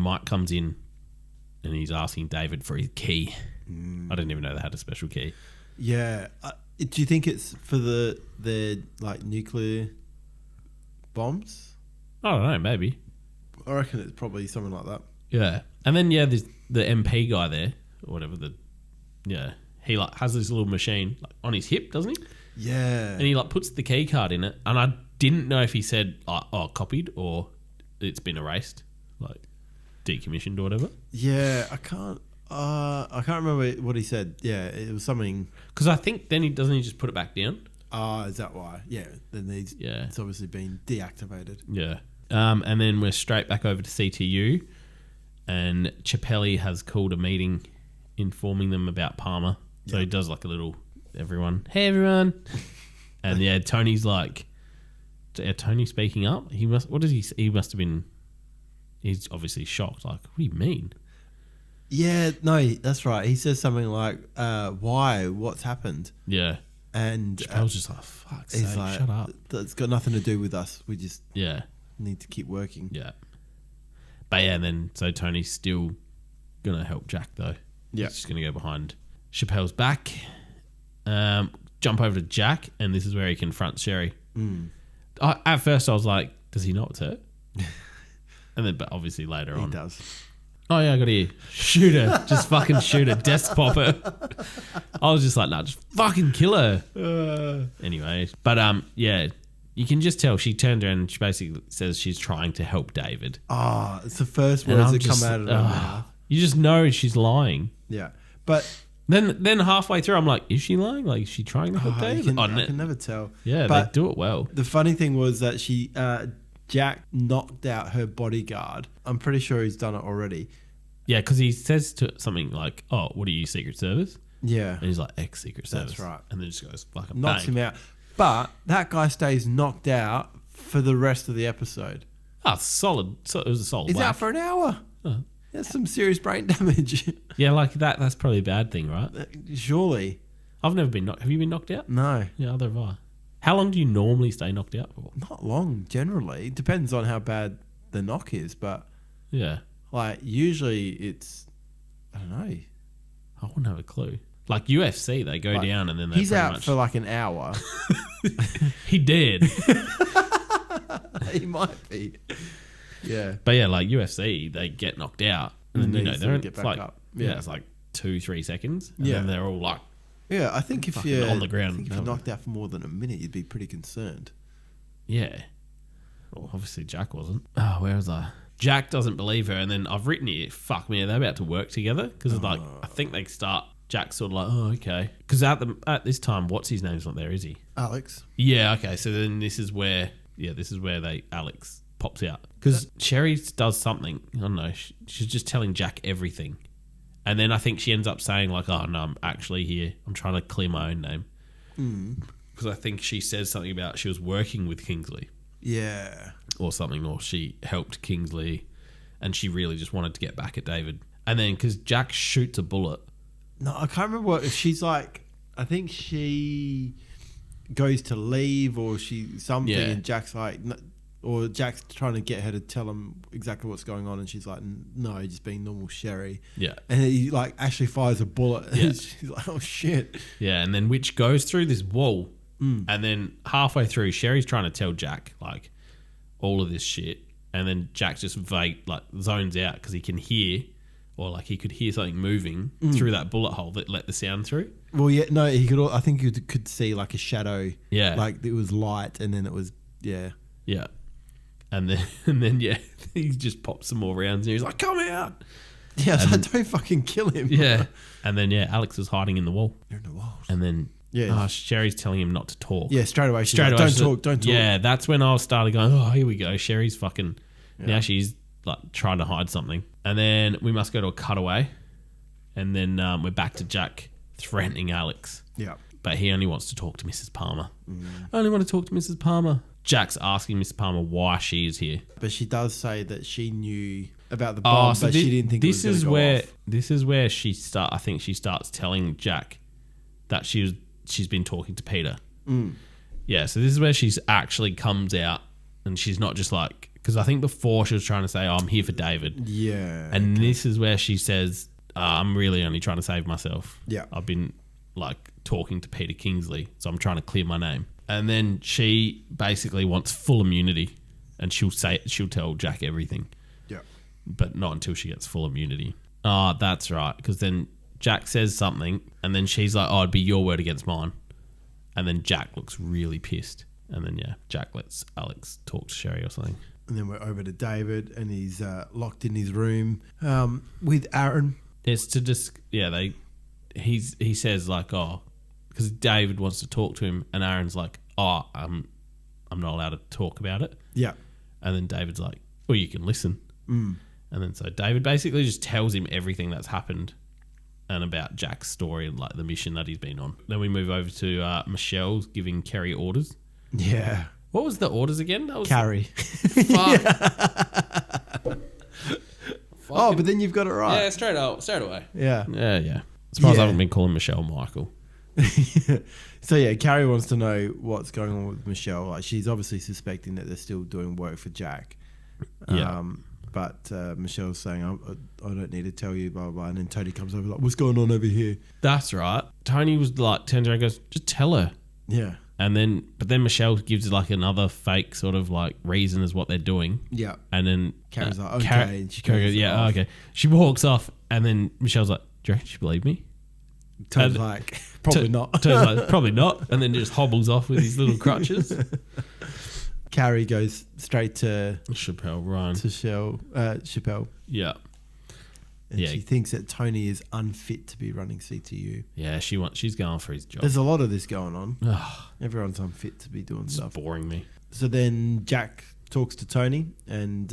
Mike comes in and he's asking David for his key. I didn't even know they had a special key. Yeah. Do you think it's for the like nuclear bombs? I don't know, maybe. I reckon it's probably something like that. Yeah. And then, there's the MP guy there, or whatever. He like has this little machine like, on his hip, doesn't he? Yeah. And he like puts the key card in it. And I didn't know if he said, copied or it's been erased, like decommissioned or whatever. Yeah, I can't remember what he said. Yeah, it was something. Because I think then he just put it back down. Is that why? Yeah, then it's obviously been deactivated. Yeah. And then we're straight back over to CTU, and Chappelli has called a meeting informing them about Palmer. So he does like a little, everyone, hey everyone. And Tony's like, Tony speaking up. He must have been, he's obviously shocked. Like, what do you mean? Yeah, no, that's right. He says something like, why? What's happened? Yeah. And Chappelle's just like, fuck's sake, like, shut up. That's got nothing to do with us. We just need to keep working. Yeah. But and then so Tony's still going to help Jack though. Yeah. He's just going to go behind Chappelle's back. Jump over to Jack, and this is where he confronts Sherry. At first I was like, does he know it's her? And then, but obviously later on. He does. Oh yeah, I got to shoot her. Just fucking shoot her. Desk pop her. I was just like, nah, just fucking kill her. Anyway, but you can just tell she turned around and she basically says she's trying to help David. It's the first words that come out of her mouth. You just know she's lying. Yeah, but then halfway through, I'm like, is she lying? Like, is she trying to help David? I can never tell. Yeah, but they do it well. The funny thing was that Jack knocked out her bodyguard. I'm pretty sure he's done it already. Yeah, because he says something like, oh, what are you, Secret Service? Yeah. And he's like, ex-Secret Service. That's right. And then just goes, fucking knocks bang. him out. But that guy stays knocked out for the rest of the episode. Oh, solid. So it was a solid He's whack. out for an hour. Oh. That's some serious brain damage. Yeah, like that's probably a bad thing, right? Surely. I've never been knocked. Have you been knocked out? No. Yeah, either have I. How long do you normally stay knocked out for? Not long, generally. It depends on how bad the knock is, but Yeah. like usually it's, I don't know. I wouldn't have a clue. Like UFC, they go down and then he's out for like an hour. He did. He might be. Yeah. But yeah, like UFC, they get knocked out and then they're get back like, up. Yeah, it's like 2-3 seconds. And Yeah. then they're all like, Yeah, I think if fucking you're on the ground. I think if you're knocked out for more than a minute, you'd be pretty concerned. yeah. Well, obviously Jack wasn't. Oh, where was I? Jack doesn't believe her, and then I've written here, fuck me, are they about to work together? Because like, I think they start, Jack's sort of like, oh, okay. Because at this time, what's his name's not there, is he? Alex. Yeah, okay. So then this is where Alex pops out. Because Sherry does something, I don't know, she's just telling Jack everything. And then I think she ends up saying like, oh, no, I'm actually here. I'm trying to clear my own name. Because I think she says something about she was working with Kingsley. Yeah. Or something, or she helped Kingsley and she really just wanted to get back at David. And then because Jack shoots a bullet. No, I can't remember what, if she's like, I think she goes to leave or she something and Jack's like, no, or Jack's trying to get her to tell him exactly what's going on, and she's like, no, just being normal Sherry. Yeah. And he like actually fires a bullet. Yeah. And she's like, oh shit. Yeah, and then which goes through this wall, and then halfway through, Sherry's trying to tell Jack like all of this shit, and then Jack just zones out because he can hear, or like he could hear something moving through that bullet hole that let the sound through. Well, yeah, no, he could. I think he could see like a shadow. Yeah, like it was light, and then it was yeah. And then he just pops some more rounds and he's like, come out. Yeah, I was like, don't fucking kill him. Yeah. And then, Alex was hiding in the wall. You're in the wall. And then Sherry's telling him not to talk. Yeah, straight away. She's like, don't talk. Yeah, that's when I started going, oh, here we go. Sherry's fucking, now she's like trying to hide something. And then we must go to a cutaway. And then we're back to Jack threatening Alex. Yeah. But he only wants to talk to Mrs. Palmer. I only want to talk to Mrs. Palmer. Jack's asking Mrs. Palmer why she is here. But she does say that she knew about the bomb, but she didn't think this it was going to go off. This is where I think she starts telling Jack that she's been talking to Peter. Yeah, so this is where she's actually comes out, and she's not just like, because I think before she was trying to say, oh, I'm here for David. Yeah. And this is where she says, I'm really only trying to save myself. Yeah. I've been like talking to Peter Kingsley, so I'm trying to clear my name. And then she basically wants full immunity, and she'll tell Jack everything. Yeah. But not until she gets full immunity. Oh, that's right. Because then Jack says something, and then she's like, oh, it'd be your word against mine. And then Jack looks really pissed. And then, Jack lets Alex talk to Sherry or something. And then we're over to David, and he's locked in his room with Aaron. It's to just, he says like, oh, because David wants to talk to him, and Aaron's like, oh, I'm not allowed to talk about it. Yeah. And then David's like, well, you can listen. And then so David basically just tells him everything that's happened and about Jack's story and like the mission that he's been on. Then we move over to Michelle's giving Kerry orders. Yeah. What was the orders again? That was Carrie. Fuck. Oh, but then you've got it right. Yeah, straight away. Yeah. Yeah. As far as I haven't been calling Michelle Michael. So Carrie wants to know what's going on with Michelle. Like, she's obviously suspecting that they're still doing work for Jack. But Michelle's saying, I don't need to tell you, blah, blah, blah. And then Tony comes over like, what's going on over here? That's right. Tony was like, turns around and goes, just tell her. Yeah. But then Michelle gives like another fake sort of like reason as what they're doing. Yeah. And then Carrie's like, okay. And she Carrie goes, okay. She walks off, and then Michelle's like, do you reckon she believed me? Tony's like, probably not. Tony's like, probably not. And then just hobbles off with his little crutches. Carrie goes straight to Chappelle, Ryan. To Chappelle. Yeah. And she thinks that Tony is unfit to be running CTU. Yeah, she's going for his job. There's a lot of this going on. Everyone's unfit to be doing stuff. Boring me. So then Jack talks to Tony, and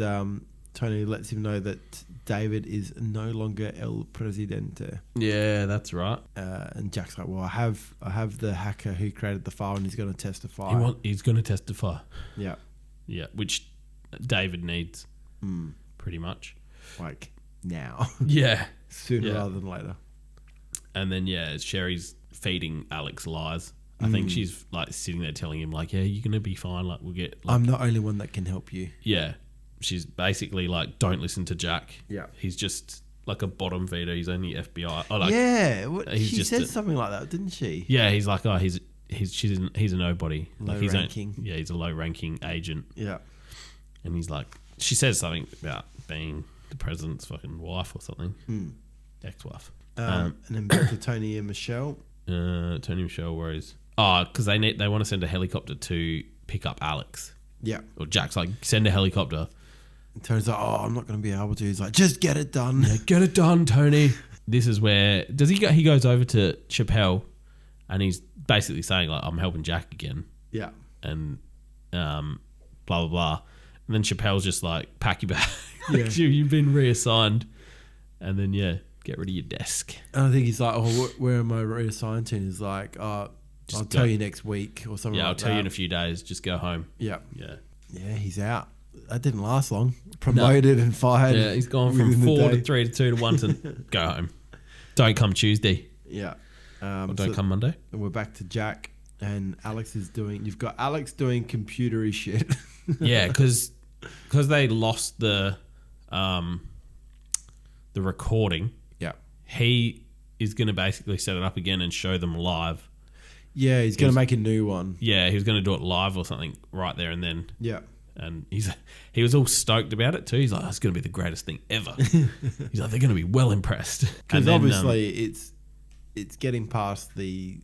Tony lets him know that David is no longer El Presidente. Yeah, that's right. And Jack's like, well, I have the hacker who created the file, and he's going to testify. He's going to testify. Yeah. Yeah, which David needs, pretty much. Like, now. Yeah. Sooner rather than later. And then, Sherry's feeding Alex lies. I think she's, like, sitting there telling him, like, yeah, you're going to be fine. Like, we'll get... Like, I'm the only one that can help you. Yeah. She's basically like, don't listen to Jack. Yeah. He's just like a bottom feeder. He's only FBI. She said something like that, didn't she? Yeah, he's like, oh, he's a nobody. Low like ranking. He's a low ranking agent. Yeah. And he's like, she says something about being the president's fucking wife or something. Ex-wife. And then back to Tony and Michelle. Tony and Michelle worries. Oh, because they want to send a helicopter to pick up Alex. Yeah. Or Jack's like, send a helicopter. Tony's like, oh, I'm not going to be able to. He's like, just get it done. Yeah, get it done, Tony. This is where he goes over to Chappelle, and he's basically saying like, I'm helping Jack again. Yeah. And blah blah blah. And then Chappelle's just like, pack your bag. Yeah. You've been reassigned. And then get rid of your desk. And I think he's like, oh, where am I reassigned to? And he's like, I'll tell you next week or something. Yeah, I'll tell you in a few days. Just go home. Yeah. Yeah. Yeah, he's out. That didn't last long. Promoted and fired. Yeah, he's gone from 4 to 3 to 2 to 1 to go home. Don't come Tuesday. Yeah. Or don't come Monday. And we're back to Jack. And Alex is doing... You've got Alex doing computery shit. Yeah, because they lost the recording. Yeah. He is going to basically set it up again and show them live. Yeah, he's going to make a new one. Yeah, he was going to do it live or something right there and then. Yeah. And he was all stoked about it too. He's like, oh, it's going to be the greatest thing ever. He's like, they're going to be well impressed. Because obviously it's getting past the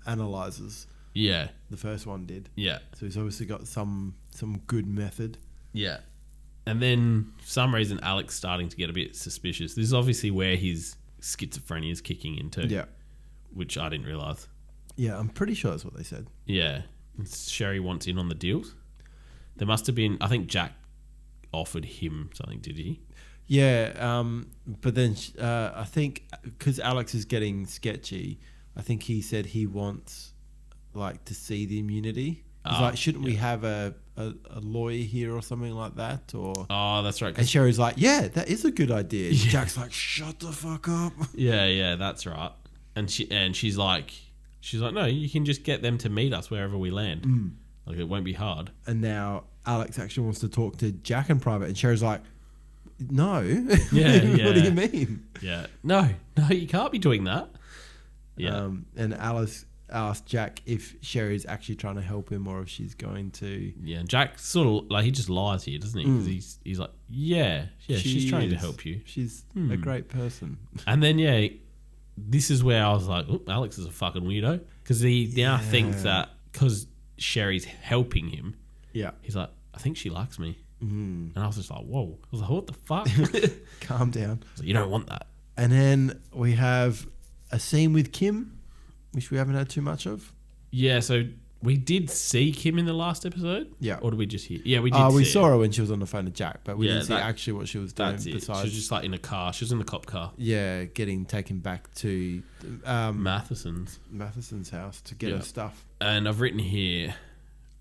analyzers. Yeah. The first one did. Yeah. So he's obviously got some good method. Yeah. And then for some reason Alex starting to get a bit suspicious. This is obviously where his schizophrenia is kicking into. Yeah. Which I didn't realise. Yeah, I'm pretty sure that's what they said. Yeah. Sherry wants in on the deals. There must have been, I think Jack offered him something, did he? Yeah, but then I think because Alex is getting sketchy, I think he said he wants like to see the immunity. He's like, shouldn't we have a lawyer here or something like that? Or that's right. And Sherry's like, yeah, that is a good idea. Yeah. Jack's like, shut the fuck up. Yeah, that's right. And she's like, no, you can just get them to meet us wherever we land. Like, it won't be hard. And now Alex actually wants to talk to Jack in private, and Sherry's like, no. Yeah. What do you mean? Yeah. No, you can't be doing that. Yeah. And Alice asked Jack if Sherry's actually trying to help him or if she's going to... Yeah, and Jack sort of, like, he just lies here, doesn't he? Because he's like, yeah, she's trying to help you. She's a great person. And then, yeah, this is where I was like, oh, Alex is a fucking weirdo. Because he now thinks that because Sherry's helping him, he's like, I think she likes me. And I was just like, whoa. I was like, what the fuck? Calm down. I was like, you don't want that. And then we have a scene with Kim, which we haven't had too much of. Yeah, so we did see Kim in the last episode. Yeah. Or did we just hear? Yeah, we did we saw her when she was on the phone to Jack, but we didn't see that- actually what she was doing That's it. besides... She was just like in a car. She was in the cop car. Yeah, getting taken back to Matheson's house to get her stuff. And I've written here,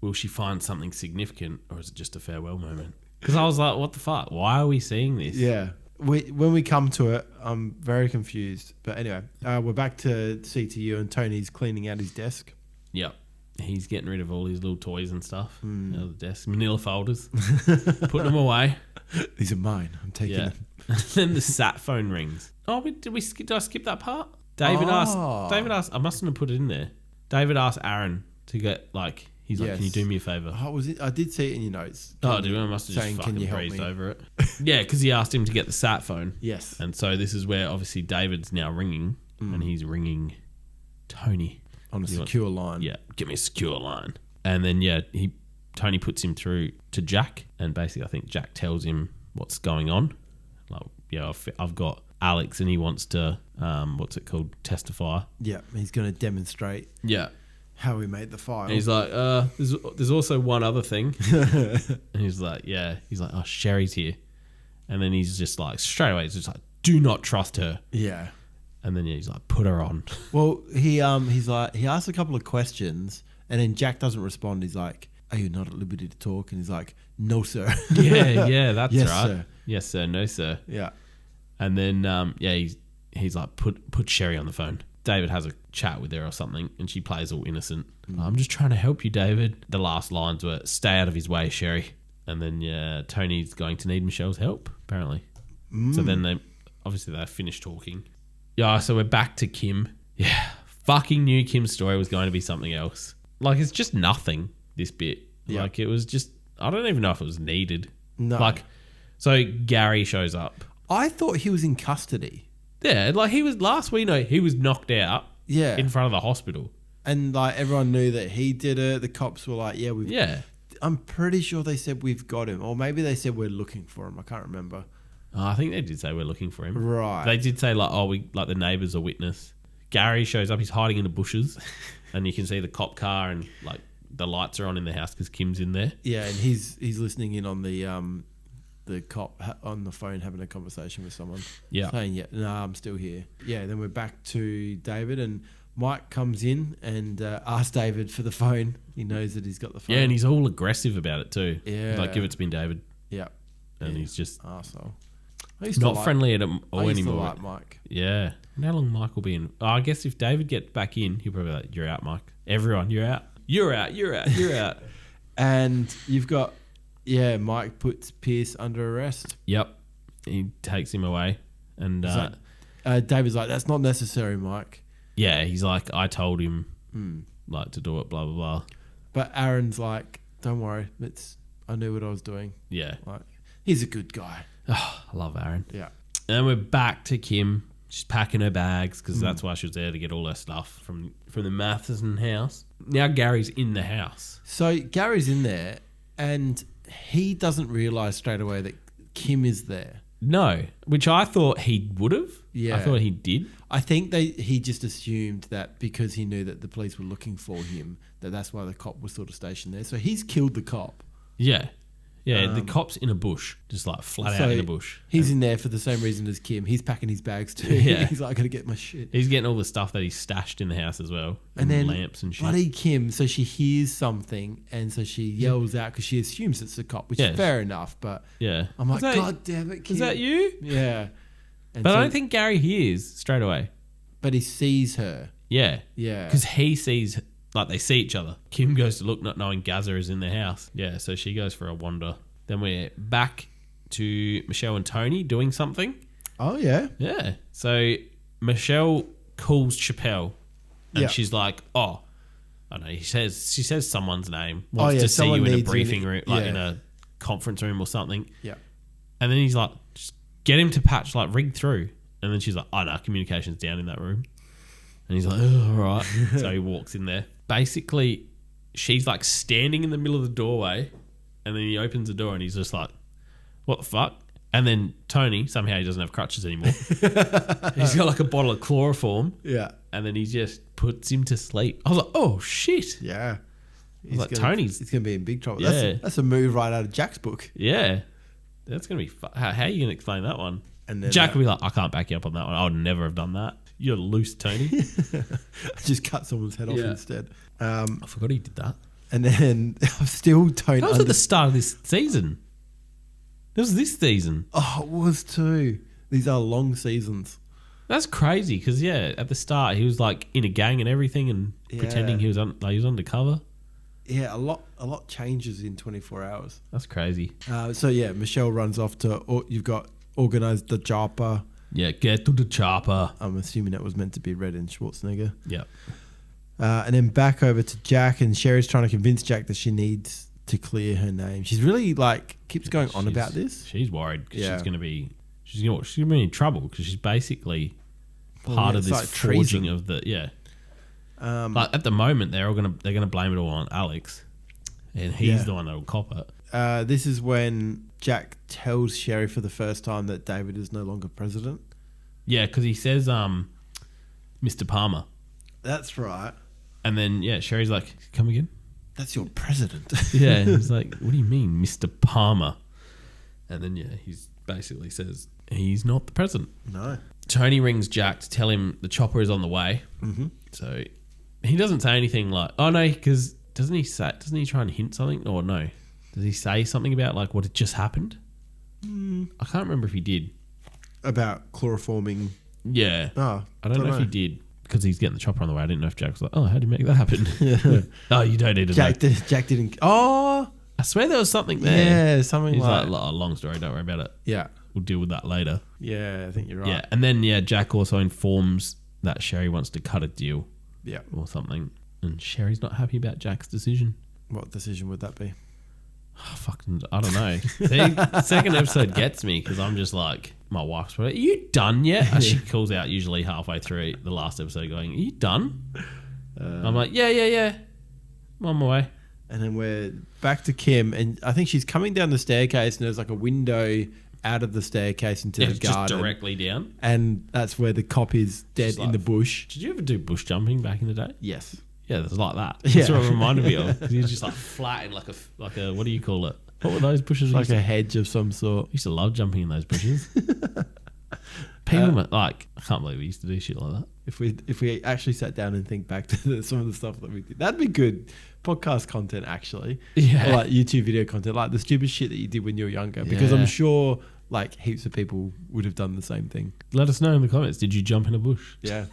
will she find something significant or is it just a farewell moment? Because I was like, what the fuck? Why are we seeing this? Yeah. When we come to it, I'm very confused. But anyway, we're back to CTU and Tony's cleaning out his desk. Yep. He's getting rid of all his little toys and stuff out of the desk. Manila folders. Putting them away. These are mine. I'm taking them. And then the sat phone rings. Oh, did I skip that part? David asked, I mustn't have put it in there. David asked Aaron to get, like, he's like, can you do me a favour? Oh, was it? I did see it in your notes. I must have just fucking breezed over it. Yeah, because he asked him to get the sat phone. Yes. And so this is where obviously David's now ringing and he's ringing Tony. On a secure line. Yeah, give me a secure line. And then, Tony puts him through to Jack. And basically, I think Jack tells him what's going on. Like, I've got Alex and he wants to, testify. Yeah, he's going to demonstrate how he made the file. And he's like, there's also one other thing. And he's like, oh, Sherry's here. And then he's just like, straight away, he's just like, do not trust her. Yeah. And then he's like, put her on. Well, he's like, he asks a couple of questions and then Jack doesn't respond. He's like, are you not at liberty to talk? And he's like, no, sir. Yeah, that's yes, right. Sir. Yes, sir. No, sir. Yeah. And then, he's like, put Sherry on the phone. David has a chat with her or something and she plays all innocent. I'm just trying to help you, David. The last lines were, stay out of his way, Sherry. And then, Tony's going to need Michelle's help, apparently. So then they finished talking. Yeah, so we're back to Kim. Yeah, fucking knew Kim's story was going to be something else. Like, it's just nothing, this bit. Yeah. Like, it was just... I don't even know if it was needed. No. Like, so Gary shows up. I thought he was in custody. Yeah, like, he was... Last we know, he was knocked out in front of the hospital. And, like, everyone knew that he did it. The cops were like, yeah. I'm pretty sure they said we've got him. Or maybe they said we're looking for him. I can't remember. Oh, I think they did say we're looking for him. Right. They did say, like, the neighbours are witness. Gary shows up. He's hiding in the bushes. And you can see the cop car and, like, the lights are on in the house because Kim's in there. Yeah, and he's listening in on the cop on the phone having a conversation with someone. Yeah. Saying, I'm still here. Yeah, then we're back to David and Mike comes in and asks David for the phone. He knows that he's got the phone. Yeah, and he's all aggressive about it too. Yeah. He's like, give it to me, David. Yeah. And he's just... arsehole. I used Not to friendly at I all used anymore. to like Mike. Yeah. How long Mike will be in? Oh, I guess if David gets back in, he'll probably be like, you're out, Mike. Everyone, you're out. You're out. You're out. You're out. And you've got, Mike puts Pierce under arrest. Yep. He takes him away. And David's like, that's not necessary, Mike. yeah, he's like, I told him like to do it, blah, blah, blah. But Aaron's like, don't worry. I knew what I was doing. Yeah. Like, he's a good guy. Oh, I love Aaron. Yeah. And then we're back to Kim. She's packing her bags because that's why she was there to get all her stuff from the Matheson house. Now Gary's in the house. So Gary's in there and he doesn't realise straight away that Kim is there. No, which I thought he would have. Yeah. I thought he did. I think he just assumed that because he knew that the police were looking for him, that's why the cop was sort of stationed there. So he's killed the cop. Yeah. Yeah, the cop's in a bush, just like flat out in a bush. He's in there for the same reason as Kim. He's packing his bags too. Yeah. He's like, I got to get my shit. He's getting all the stuff that he stashed in the house as well. And then lamps and shit. bloody Kim, so she hears something and so she yells out because she assumes it's the cop, which is fair enough. But yeah. I'm like, God damn it, Kim. Is that you? Yeah. And But I don't think Gary hears straight away. But he sees her. Yeah. Yeah. Because he sees, like they see each other. Kim goes to look, not knowing Gaza is in the house. Yeah, so she goes for a wander. Then we're back to Michelle and Tony doing something. Oh, yeah. Yeah. So Michelle calls Chappelle and she's like, oh, I don't know. She says someone's name, wants to see you in a briefing room, like in a conference room or something. Yeah. And then he's like, just get him to patch, like rig through. And then she's like, oh no, communication's down in that room. And he's like, oh, all right. So he walks in there. Basically, she's like standing in the middle of the doorway. And then he opens the door and he's just like, what the fuck? And then Tony, somehow he doesn't have crutches anymore. He's got like a bottle of chloroform. Yeah. And then he just puts him to sleep. I was like, oh, shit. Yeah. He's like, Tony's... He's going to be in big trouble. Yeah. That's a move right out of Jack's book. Yeah. That's going to be... How are you going to explain that one? And then Jack will be like, I can't back you up on that one. I would never have done that. You're loose, Tony. Just cut someone's head off instead. I forgot he did that. And then I'm still Tony. That was at the start of this season. It was this season. Oh, it was too. These are long seasons. That's crazy because, at the start, he was like in a gang and everything and pretending he was undercover. Yeah, a lot changes in 24 hours. That's crazy. Michelle runs off to, you've got organised the chopper. Yeah, get to the chopper. I'm assuming that was meant to be Red and Schwarzenegger. Yeah. And then back over to Jack, and Sherry's trying to convince Jack that she needs to clear her name. She's really keeps going on about this. She's worried because she's going to be in trouble because she's basically part of this forging of the Like at the moment they're gonna blame it all on Alex, and he's the one that will cop it. This is when Jack tells Sherry for the first time that David is no longer president. Yeah, because he says, Mr. Palmer. That's right. And then, Sherry's like, come again? That's your president. Yeah, he's like, what do you mean, Mr. Palmer? And then, he basically says, he's not the president. No. Tony rings Jack to tell him the chopper is on the way. Mm-hmm. So he doesn't say anything like, oh, no, because doesn't he try and hint something? Or no? Does he say something about, like, what had just happened? I can't remember if he did. About chloroforming. Yeah. Oh, I don't know if he did. Because he's getting the chopper on the way. I didn't know if Jack was like, oh, how did you make that happen? Oh, you don't need to know. Jack didn't. Oh! I swear there was something there. Yeah, something he's like... oh, long story, don't worry about it. Yeah. We'll deal with that later. Yeah, I think you're right. Yeah, and then, Jack also informs that Sherry wants to cut a deal. Yeah. Or something. And Sherry's not happy about Jack's decision. What decision would that be? Oh, fucking, I don't know. See, second episode gets me because I'm just like, my wife's probably, are you done yet? She calls out usually halfway through the last episode going, are you done? I'm like, yeah. I'm on my way. And then we're back to Kim, and I think she's coming down the staircase, and there's like a window out of the staircase into the garden. Just directly down. And that's where the cop is dead in the bush. Did you ever do bush jumping back in the day? Yes. Yeah, it was like that. That's what it reminded me of. He was just like flat in like a what do you call it? What were those bushes? Like a hedge of some sort. I used to love jumping in those bushes. People I can't believe we used to do shit like that. If we actually sat down and think back to some of the stuff that we did, that'd be good podcast content actually. Yeah. Or like YouTube video content, like the stupid shit that you did when you were younger. Because I'm sure like heaps of people would have done the same thing. Let us know in the comments. Did you jump in a bush? Yeah.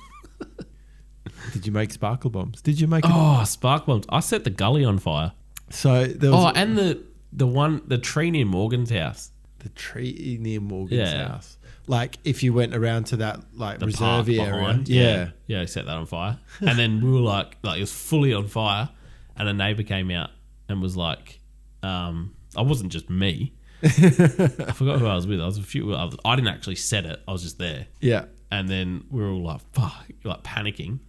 Did you make sparkle bombs? Did you make? Oh, spark bombs! I set the gully on fire. So there was and the tree near Morgan's house. the tree near Morgan's house. Like if you went around to that like The reserve park area. behind. Yeah, I set that on fire. And then we were like it was fully on fire. And a neighbour came out and was like, I wasn't just me. I forgot who I was with. I was a few others. I didn't actually set it. I was just there. Yeah. And then we were all like, fuck, like panicking.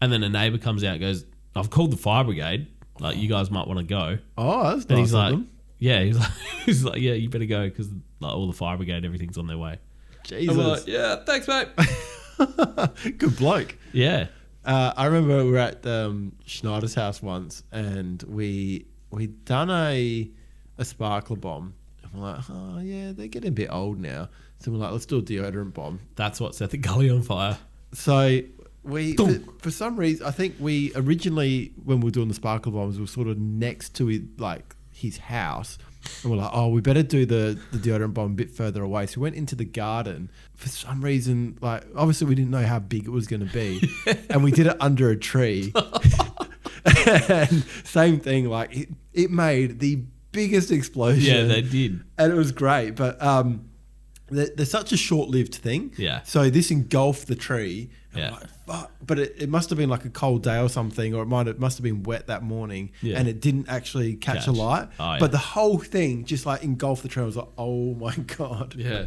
And then a neighbour comes out and goes, I've called the fire brigade. Like, you guys might want to go. Oh, that's And nice he's of like, them. yeah, he's like, yeah, you better go because like all the fire brigade, everything's on their way. Jesus. I'm like, yeah, thanks, mate. Good bloke. Yeah. I remember we were at Schneider's house once, and we'd done a sparkler bomb. And we're like, oh yeah, they're getting a bit old now. So we're like, let's do a deodorant bomb. That's what set the gully on fire. So for some reason, I think we originally, when we were doing the sparkler bombs, we were sort of next to it, like his house. And we're like, oh, we better do the deodorant bomb a bit further away. So we went into the garden. For some reason, like, obviously we didn't know how big it was going to be. And we did it under a tree. And same thing, like, it made the biggest explosion. Yeah, they did. And it was great. But they're such a short-lived thing. Yeah. So this engulfed the tree. And Yeah. I'm like, fuck. But it must have been like a cold day or something, or it must have been wet that morning. Yeah. And it didn't actually catch a light. Oh, yeah. But the whole thing just like engulfed the tree. I was like, oh my God. Yeah.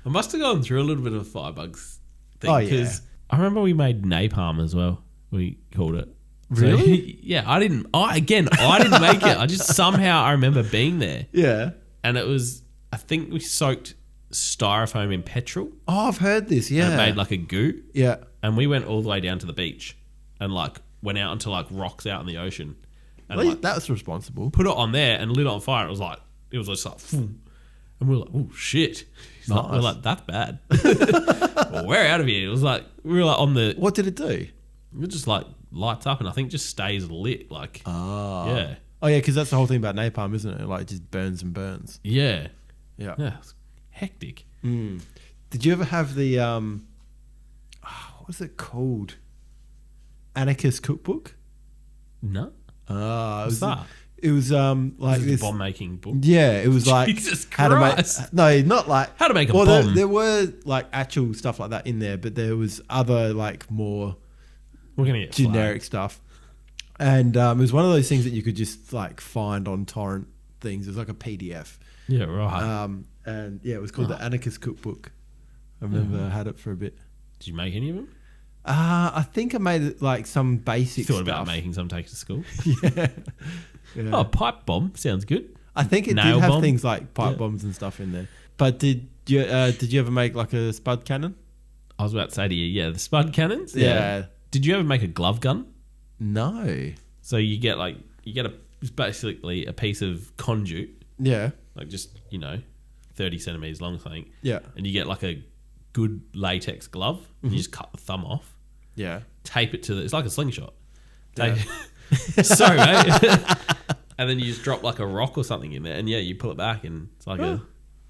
I must have gone through a little bit of a firebugs thing. Oh, yeah. Because I remember we made napalm as well. We called it. Really? So, yeah. I didn't make it. I just somehow I remember being there. Yeah. And it was, I think we soaked styrofoam in petrol. Oh, I've heard this. Yeah. And it made like a goo. Yeah. And we went all the way down to the beach and like went out onto like rocks out in the ocean. And Well, like that was responsible. put it on there and lit it on fire. It was just like, phoom. And we were like, oh shit. Nice. We're like, that's bad. Well, we're out of here. It was like, we were like on the, What did it do? it just like lights up and I think just stays lit. Like, yeah. Oh, yeah, because that's the whole thing about napalm, isn't it? Like, it just burns and burns. Yeah. Yeah. Yeah. It's hectic. Did you ever have the, what was it called? Anarchist cookbook? No. What's that? It was like This is this. a bomb making book. Yeah, it was like Jesus how to make. Christ. No, not like How to make a well, bomb. There were like actual stuff like that in there, but there was other like more We're going to get generic stuff. And it was one of those things that you could just like find on torrent things. It was like a PDF. flagged. Yeah, right. And yeah, it was called the Anarchist Cookbook. I remember I had it for a bit. Did you make any of them? I think I made it like some basic Thought stuff. about making some take to school. Yeah. Yeah. Oh, pipe bomb sounds good. I think it Nail did have bomb? things like pipe Yeah. bombs and stuff in there. But did you ever make like a spud cannon? I was about to say to you, yeah, the spud cannons. Yeah. Did you ever make a glove gun? No. So you get it's basically a piece of conduit, Yeah. like just 30 centimeters long, something. Yeah. And you get like a good latex glove. And you just cut the thumb off, Yeah. tape it to it's like a slingshot. Sorry, mate. And then you just drop like a rock or something in there, and yeah, you pull it back, and it's like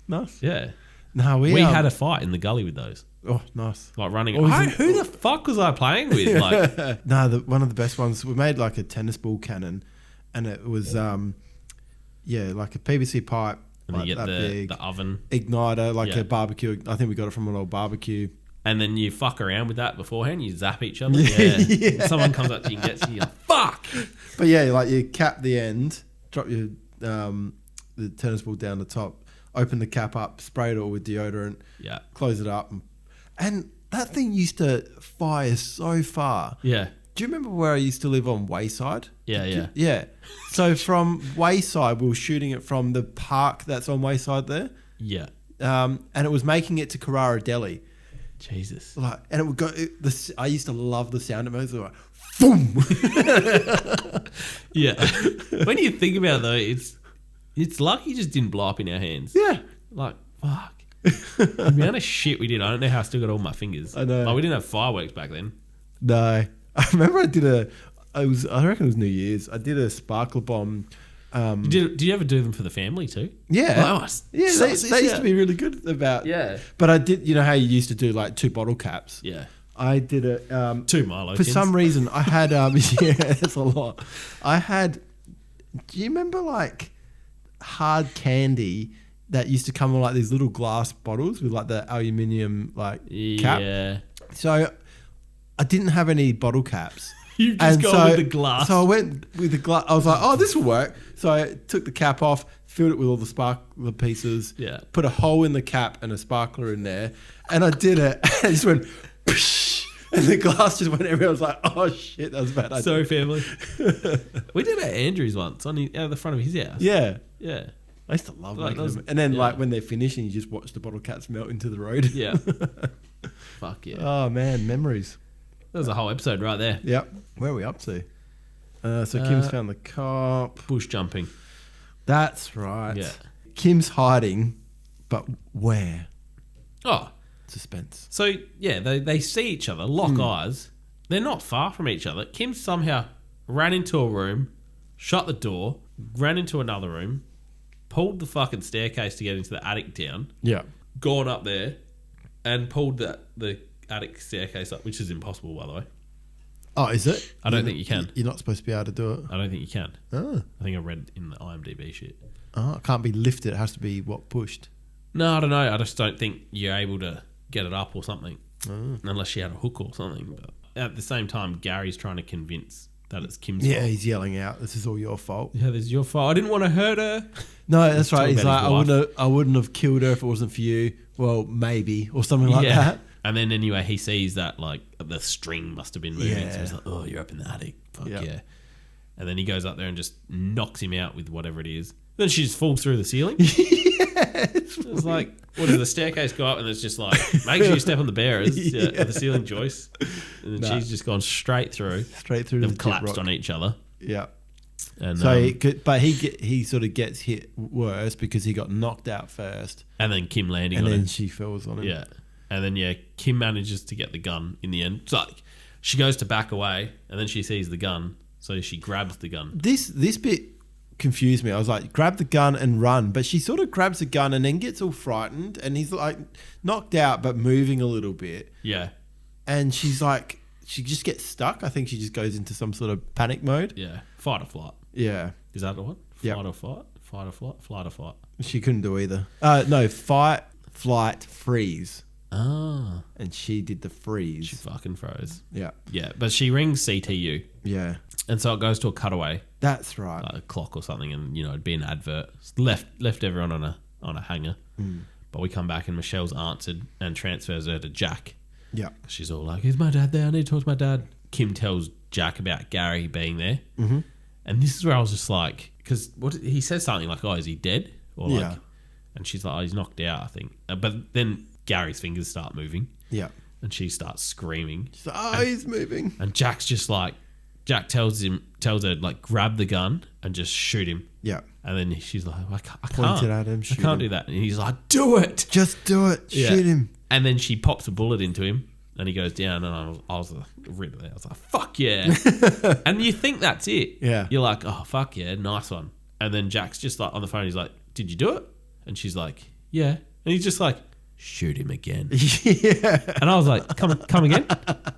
Nice. yeah. No, We had a fight in the gully with those, Oh, nice. like running. What was it? Who the fuck was I playing with? Like, No, one of the best ones. We made like a tennis ball cannon, and it was like a PVC pipe, and like you get that big, the oven, igniter, like Yeah. a barbecue. I think we got it from an old barbecue. and then you fuck around with that beforehand. You zap each other. Yeah. Yeah. Someone comes up to you and gets you. You're like, fuck. But yeah, like you cap the end, drop your the tennis ball down the top, open the cap up, spray it all with deodorant, Yeah. close it up, and that thing used to fire so far. Yeah. Do you remember where I used to live on Wayside? Yeah. Yeah. Yeah. So from Wayside, we were shooting it from the park that's on Wayside there, Yeah. and it was making it to Carrara Deli. Jesus. Like, and it would go. I used to love the sound of it. It was like, boom. Yeah. When you think about it, though, it's lucky it just didn't blow up in our hands. Yeah. Like, fuck. The amount of shit we did, I don't know how I still got all my fingers. I know. Like, we didn't have fireworks back then. No, I remember I reckon it was New Year's. I did a sparkler bomb Did you ever do them for the family too? Yeah. Oh, Yeah, they used to be really good about. Yeah. But I did. You know how you used to do like 2 bottle caps. Yeah. I did it. 2 Milo. For some reason, I had. Yeah, that's a lot. I had. Do you remember like hard candy that used to come in like these little glass bottles with like the aluminium like cap? Yeah. So I didn't have any bottle caps. You've just gone with the glass. So I went with the glass. I was like, oh, this will work. So I took the cap off, filled it with all the sparkler pieces, put a hole in the cap and a sparkler in there, and I did it. And it just went, psh, and the glass just went everywhere. I was like, oh, shit, that was a bad idea. Sorry, family. We did it at Andrew's once out of the front of his house. Yeah. Yeah. I used to love making them. And then like when they're finishing, you just watch the bottle caps melt into the road. Yeah. Fuck yeah. Oh, man, memories. That was a whole episode right there. Yep. Where are we up to? So Kim's found the cop. Bush jumping. That's right. Yeah. Kim's hiding, but where? Oh. Suspense. So, yeah, they see each other, lock eyes. They're not far from each other. Kim somehow ran into a room, shut the door, ran into another room, pulled the fucking staircase to get into the attic down. Yeah. Gone up there and pulled the attic staircase up, which is impossible, by the way. Oh, is it? I don't think you can. You're not supposed to be able to do it. I don't think you can. Oh. I think I read in the IMDb shit. Oh, it can't be lifted. It has to be, pushed? No, I don't know. I just don't think you're able to get it up or something. Unless she had a hook or something. But at the same time, Gary's trying to convince that it's Kim's fault. Yeah, he's yelling out, this is all your fault. Yeah, this is your fault. I didn't want to hurt her. No, that's right. He's like, I wouldn't have killed her if it wasn't for you. Well, maybe. Or something like that. And then anyway, he sees that like the string must have been moving. Yeah. So he's like, oh, you're up in the attic. Fuck Yep. yeah. And then he goes up there and just knocks him out with whatever it is. Then she just falls through the ceiling. It's like, what does the staircase go up and it's just like, make sure you step on the bearers, the ceiling joists. And then she's just gone straight through. Straight through. They've collapsed on each other. Yeah. And So, he sort of gets hit worse because he got knocked out first. and then Kim landing And on then him. she falls on him. Yeah. And then, Kim manages to get the gun in the end. It's like, she goes to back away and then she sees the gun. So she grabs the gun. This bit confused me. I was like, grab the gun and run. But she sort of grabs the gun and then gets all frightened. And he's like knocked out but moving a little bit. Yeah. And she's like, she just gets stuck. I think she just goes into some sort of panic mode. Yeah. Fight or flight. Yeah. Is that the one? Yep. Flight or fight? Fight or flight? Flight or fight? She couldn't do either. No, fight, flight, freeze. Ah. And she did the freeze. She fucking froze. Yeah. Yeah. But she rings CTU. Yeah. And so it goes to a cutaway. That's right. Like a clock or something, and it'd be an advert. It's left everyone on a hanger. But we come back and Michelle's answered and transfers her to Jack. Yeah. She's all like, "Is my dad there? I need to talk to my dad." Kim tells Jack about Gary being there, and this is where I was just like, because he says something like, "Oh, is he dead?" Or like, Yeah. and she's like, "Oh, he's knocked out, I think." But then Gary's fingers start moving, Yeah. and she starts screaming. She's like, he's moving. And Jack's just like, Jack tells her like, grab the gun and just shoot him. Yeah. And then she's like, I can't. Pointed at him, I shoot can't him. do that. And he's like, do it. Just do it. Yeah. Shoot him. And then she pops a bullet into him and he goes down. And I was really there. I was like, fuck yeah. And you think that's it. Yeah. You're like, oh, fuck yeah. Nice one. And then Jack's just like on the phone. He's like, did you do it? And she's like, yeah. And he's just like, shoot him again. Yeah. And I was like, come again? I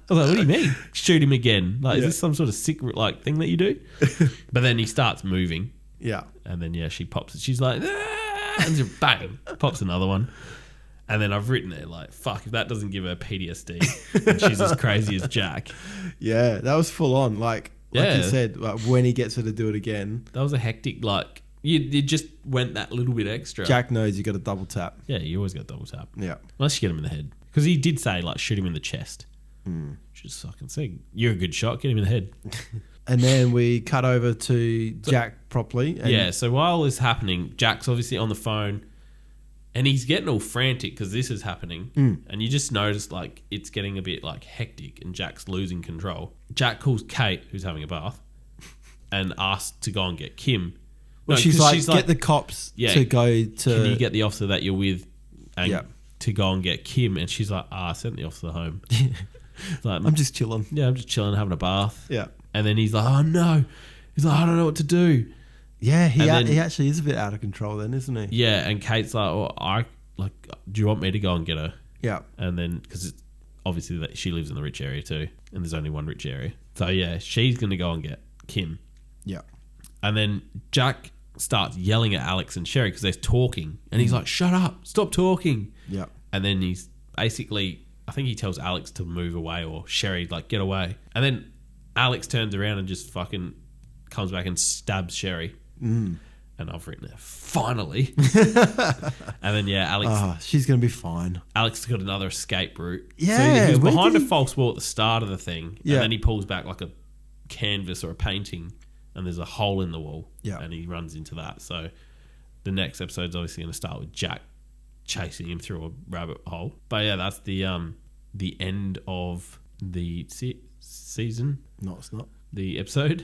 was like, what do you mean? Shoot him again. Like, is this some sort of secret like thing that you do? But then he starts moving. Yeah. And then, she pops it. She's like, ah! And just bang, pops another one. And then I've written there like, fuck, if that doesn't give her PTSD, and she's as crazy as Jack. Yeah. That was full on. Like you said, like when he gets her to do it again. That was a hectic, like, you just went that little bit extra. Jack knows you got to double tap. Yeah, you always got double tap. Yeah. Unless you get him in the head. Because he did say, like, shoot him in the chest. Just fucking saying, you're a good shot, get him in the head. And then we cut over to Jack properly. And So while this is happening, Jack's obviously on the phone and he's getting all frantic because this is happening. And you just notice, like, it's getting a bit, like, hectic and Jack's losing control. Jack calls Kate, who's having a bath, and asks to go and get Kim. Well, No, she's 'cause like, get the cops to go to... Can you get the officer that you're with and Yeah. to go and get Kim? And she's like, I sent the officer home. Like, I'm just chilling. yeah, I'm just chilling, having a bath. Yeah. And then he's like, oh no. He's like, I don't know what to do. Yeah, he And then- actually is a bit out of control then, isn't he? Yeah, and Kate's like, do you want me to go and get her? Yeah. And then, because it's obviously that she lives in the rich area too, and there's only one rich area. So yeah, she's going to go and get Kim. Yeah. And then Jack starts yelling at Alex and Sherry because they're talking. And he's like, shut up, stop talking. Yeah. And then he's basically, I think he tells Alex to move away, or Sherry, like, get away. And then Alex turns around and just fucking comes back and stabs Sherry. And I've written it, finally. And then, yeah, Alex she's going to be fine. Alex got another escape route. Yeah, So he was where behind did a false wall at the start of the thing. Yeah. And then he pulls back like a canvas or a painting, and there's a hole in the wall. Yeah. And he runs into that. So the next episode's obviously going to start with Jack chasing him through a rabbit hole. But yeah, that's the end of the season. No, it's not. The episode.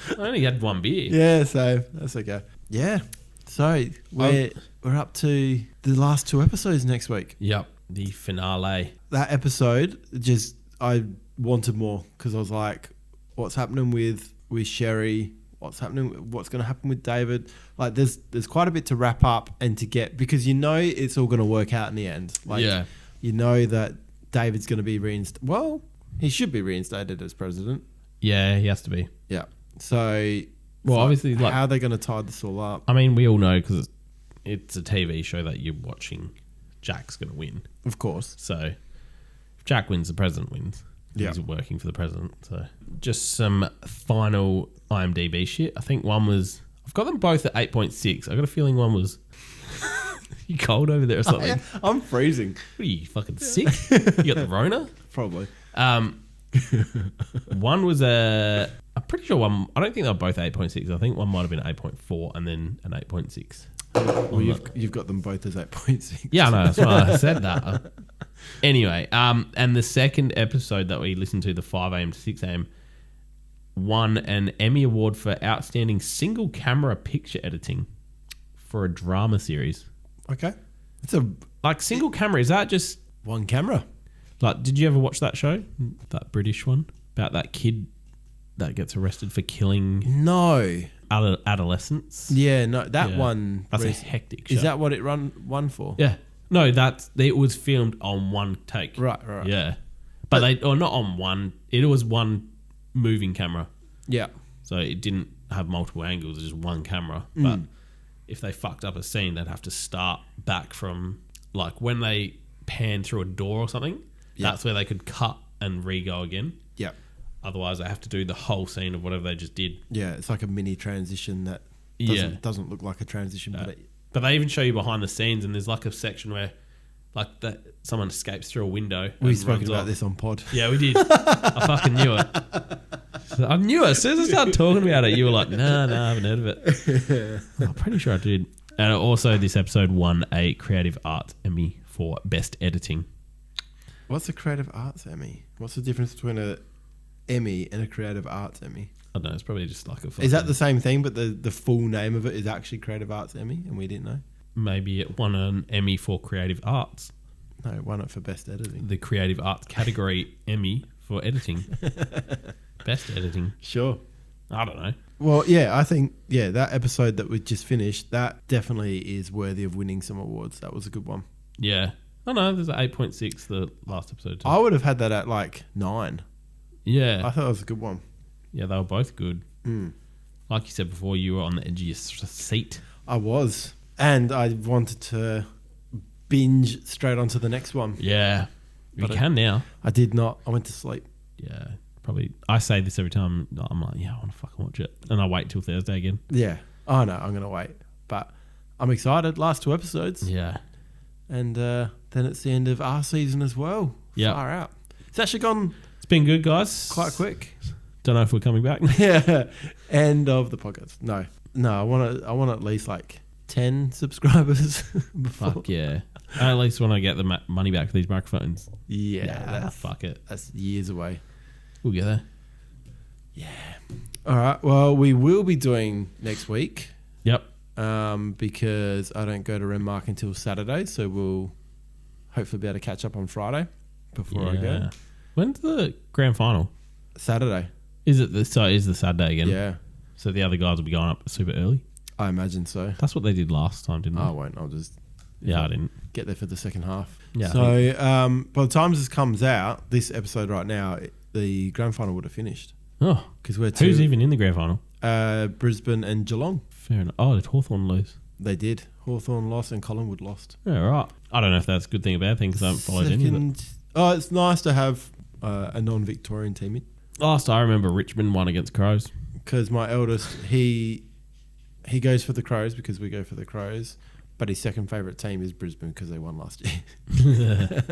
I only had one beer. Yeah, so that's okay. Yeah. So we're up to the last 2 episodes next week. Yep. The finale. That episode, just I wanted more because I was like, what's happening with Sherry? What's happening? What's going to happen with David? Like, there's quite a bit to wrap up and to get, because you know it's all going to work out in the end. Like, Yeah. you know that David's going to be reinstated. Well, he should be reinstated as president. Yeah, he has to be. Yeah. So, Well, obviously, like, how are they going to tie this all up? I mean, we all know because it's a TV show that you're watching. Jack's going to win. Of course. So if Jack wins, the president wins. Yeah. He's working for the president. So just some final IMDb shit. I think one was, I've got them both at 8.6. I got a feeling one was, you cold over there or something? I'm freezing. What are you, fucking sick? You got the Rona? Probably. One was I'm pretty sure one, I don't think they were both 8.6. I think one might have been 8.4 and then an 8.6. Well, you've got them both as 8.6. Yeah, I know. That's why I said that. Anyway, and the second episode that we listened to, the 5 a.m. to 6 a.m., won an Emmy Award for Outstanding Single Camera Picture Editing for a drama series. Okay. It's a Like, single camera, is that just... one camera. Like, did you ever watch that show? That British one? About that kid that gets arrested for killing No. adolescents? Yeah, no. That Yeah. one. That's a hectic show. Is that what it won for? Yeah. No, it was filmed on one take. Right. Yeah. But not on one. It was one moving camera. Yeah. So it didn't have multiple angles. It was just one camera. But if they fucked up a scene, they'd have to start back from, like, when they pan through a door or something. Yeah. That's where they could cut and re-go again. Yeah. Otherwise, they have to do the whole scene of whatever they just did. Yeah. It's like a mini transition that doesn't look like a transition, But they even show you behind the scenes, and there's like a section where, like, that someone escapes through a window. we've and spoken runs about off. this on pod. Yeah, we did. I fucking knew it. I knew it. As soon as I started talking about it, you were like, no, I haven't heard of it. I'm pretty sure I did. And also, this episode won a Creative Arts Emmy for Best Editing. What's a Creative Arts Emmy? What's the difference between a Emmy and a Creative Arts Emmy? I don't know. It's probably just like a... Is that the same thing, but the full name of it is actually Creative Arts Emmy, and we didn't know? Maybe it won an Emmy for Creative Arts. No, it won it for Best Editing. The Creative Arts category Emmy for editing. Best editing. Sure. I don't know. Well, yeah, I think, that episode that we just finished, that definitely is worthy of winning some awards. That was a good one. Yeah. Oh no, there's an 8.6 the last episode too. I would have had that at like 9. Yeah. I thought it was a good one. Yeah, they were both good. Like you said before, you were on the edge of your seat. I was. And I wanted to binge straight onto the next one. Yeah. You But can now. I did not. I went to sleep. Yeah. Probably. I say this every time. I'm like, yeah, I want to fucking watch it. And I wait till Thursday again. Yeah. Oh, no, I'm going to wait. But I'm excited. Last 2 episodes. Yeah. And then it's the end of our season as well. Yeah. Far out. It's actually gone It's been good, guys. quite quick. Don't know if we're coming back. Yeah. End of the podcast. No. I want at least like 10 subscribers before. Fuck yeah. At least when I get the money back for these microphones. Yeah. Fuck it. That's years away. We'll get there. All right. Well, we will be doing next week. Yep. Because I don't go to Renmark until Saturday, so we'll hopefully be able to catch up on Friday before I go. When's the grand final? Saturday. Is it the Saturday again? Yeah. So the other guys will be going up super early. I imagine so. That's what they did last time, didn't they? I won't. I'll just I didn't. get there for the second half. Yeah. So by the time this comes out, this episode right now, the grand final would have finished. Oh, Because we're who's even in the grand final? Brisbane and Geelong. Fair enough. Oh, did Hawthorn lose? They did. Hawthorn lost and Collingwood lost. Yeah, right. I don't know if that's a good thing or bad thing because I haven't followed any of it. Oh, it's nice to have a non-Victorian team in. Last I remember, Richmond won against Crows. Because my eldest, he goes for the Crows because we go for the Crows. But his second favourite team is Brisbane because they won last year.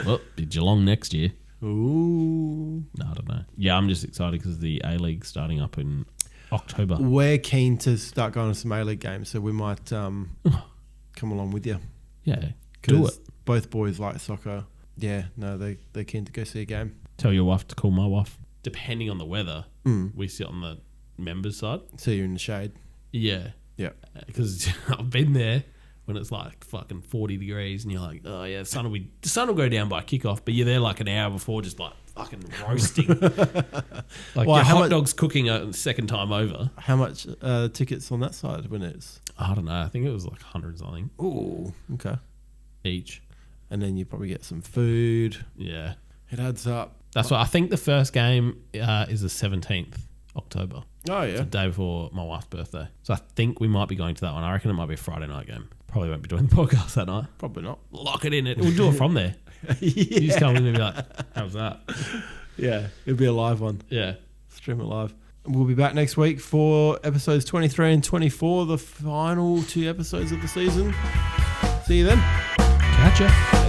Well, be Geelong next year. Ooh. No, I don't know. Yeah, I'm just excited because the A-League's starting up in October. We're keen to start going to some A-League games, so we might come along with you. Yeah, do it. Both boys like soccer. Yeah, no, they're keen to go see a game. Tell your wife to call my wife. Depending on the weather, we sit on the members' side. So you're in the shade. Yeah. Yeah. Because I've been there when it's like fucking 40 degrees and you're like, oh yeah, the sun will go down by kickoff, but you're there like an hour before just like fucking roasting. Like your hot dog's cooking a second time over. How much tickets on that side when it's? I don't know. I think it was like 100 something. Ooh, okay. Each. And then you probably get some food. Yeah. It adds up. That's what I think the first game is the 17th October. Oh, yeah. The day before my wife's birthday. So I think we might be going to that one. I reckon it might be a Friday night game. Probably won't be doing the podcast that night. Probably not. Lock it in. We'll do it from there. You just come in and be like, how's that? Yeah, it'll be a live one. Yeah. Stream it live. We'll be back next week for episodes 23 and 24, the final 2 episodes of the season. See you then. Catch ya.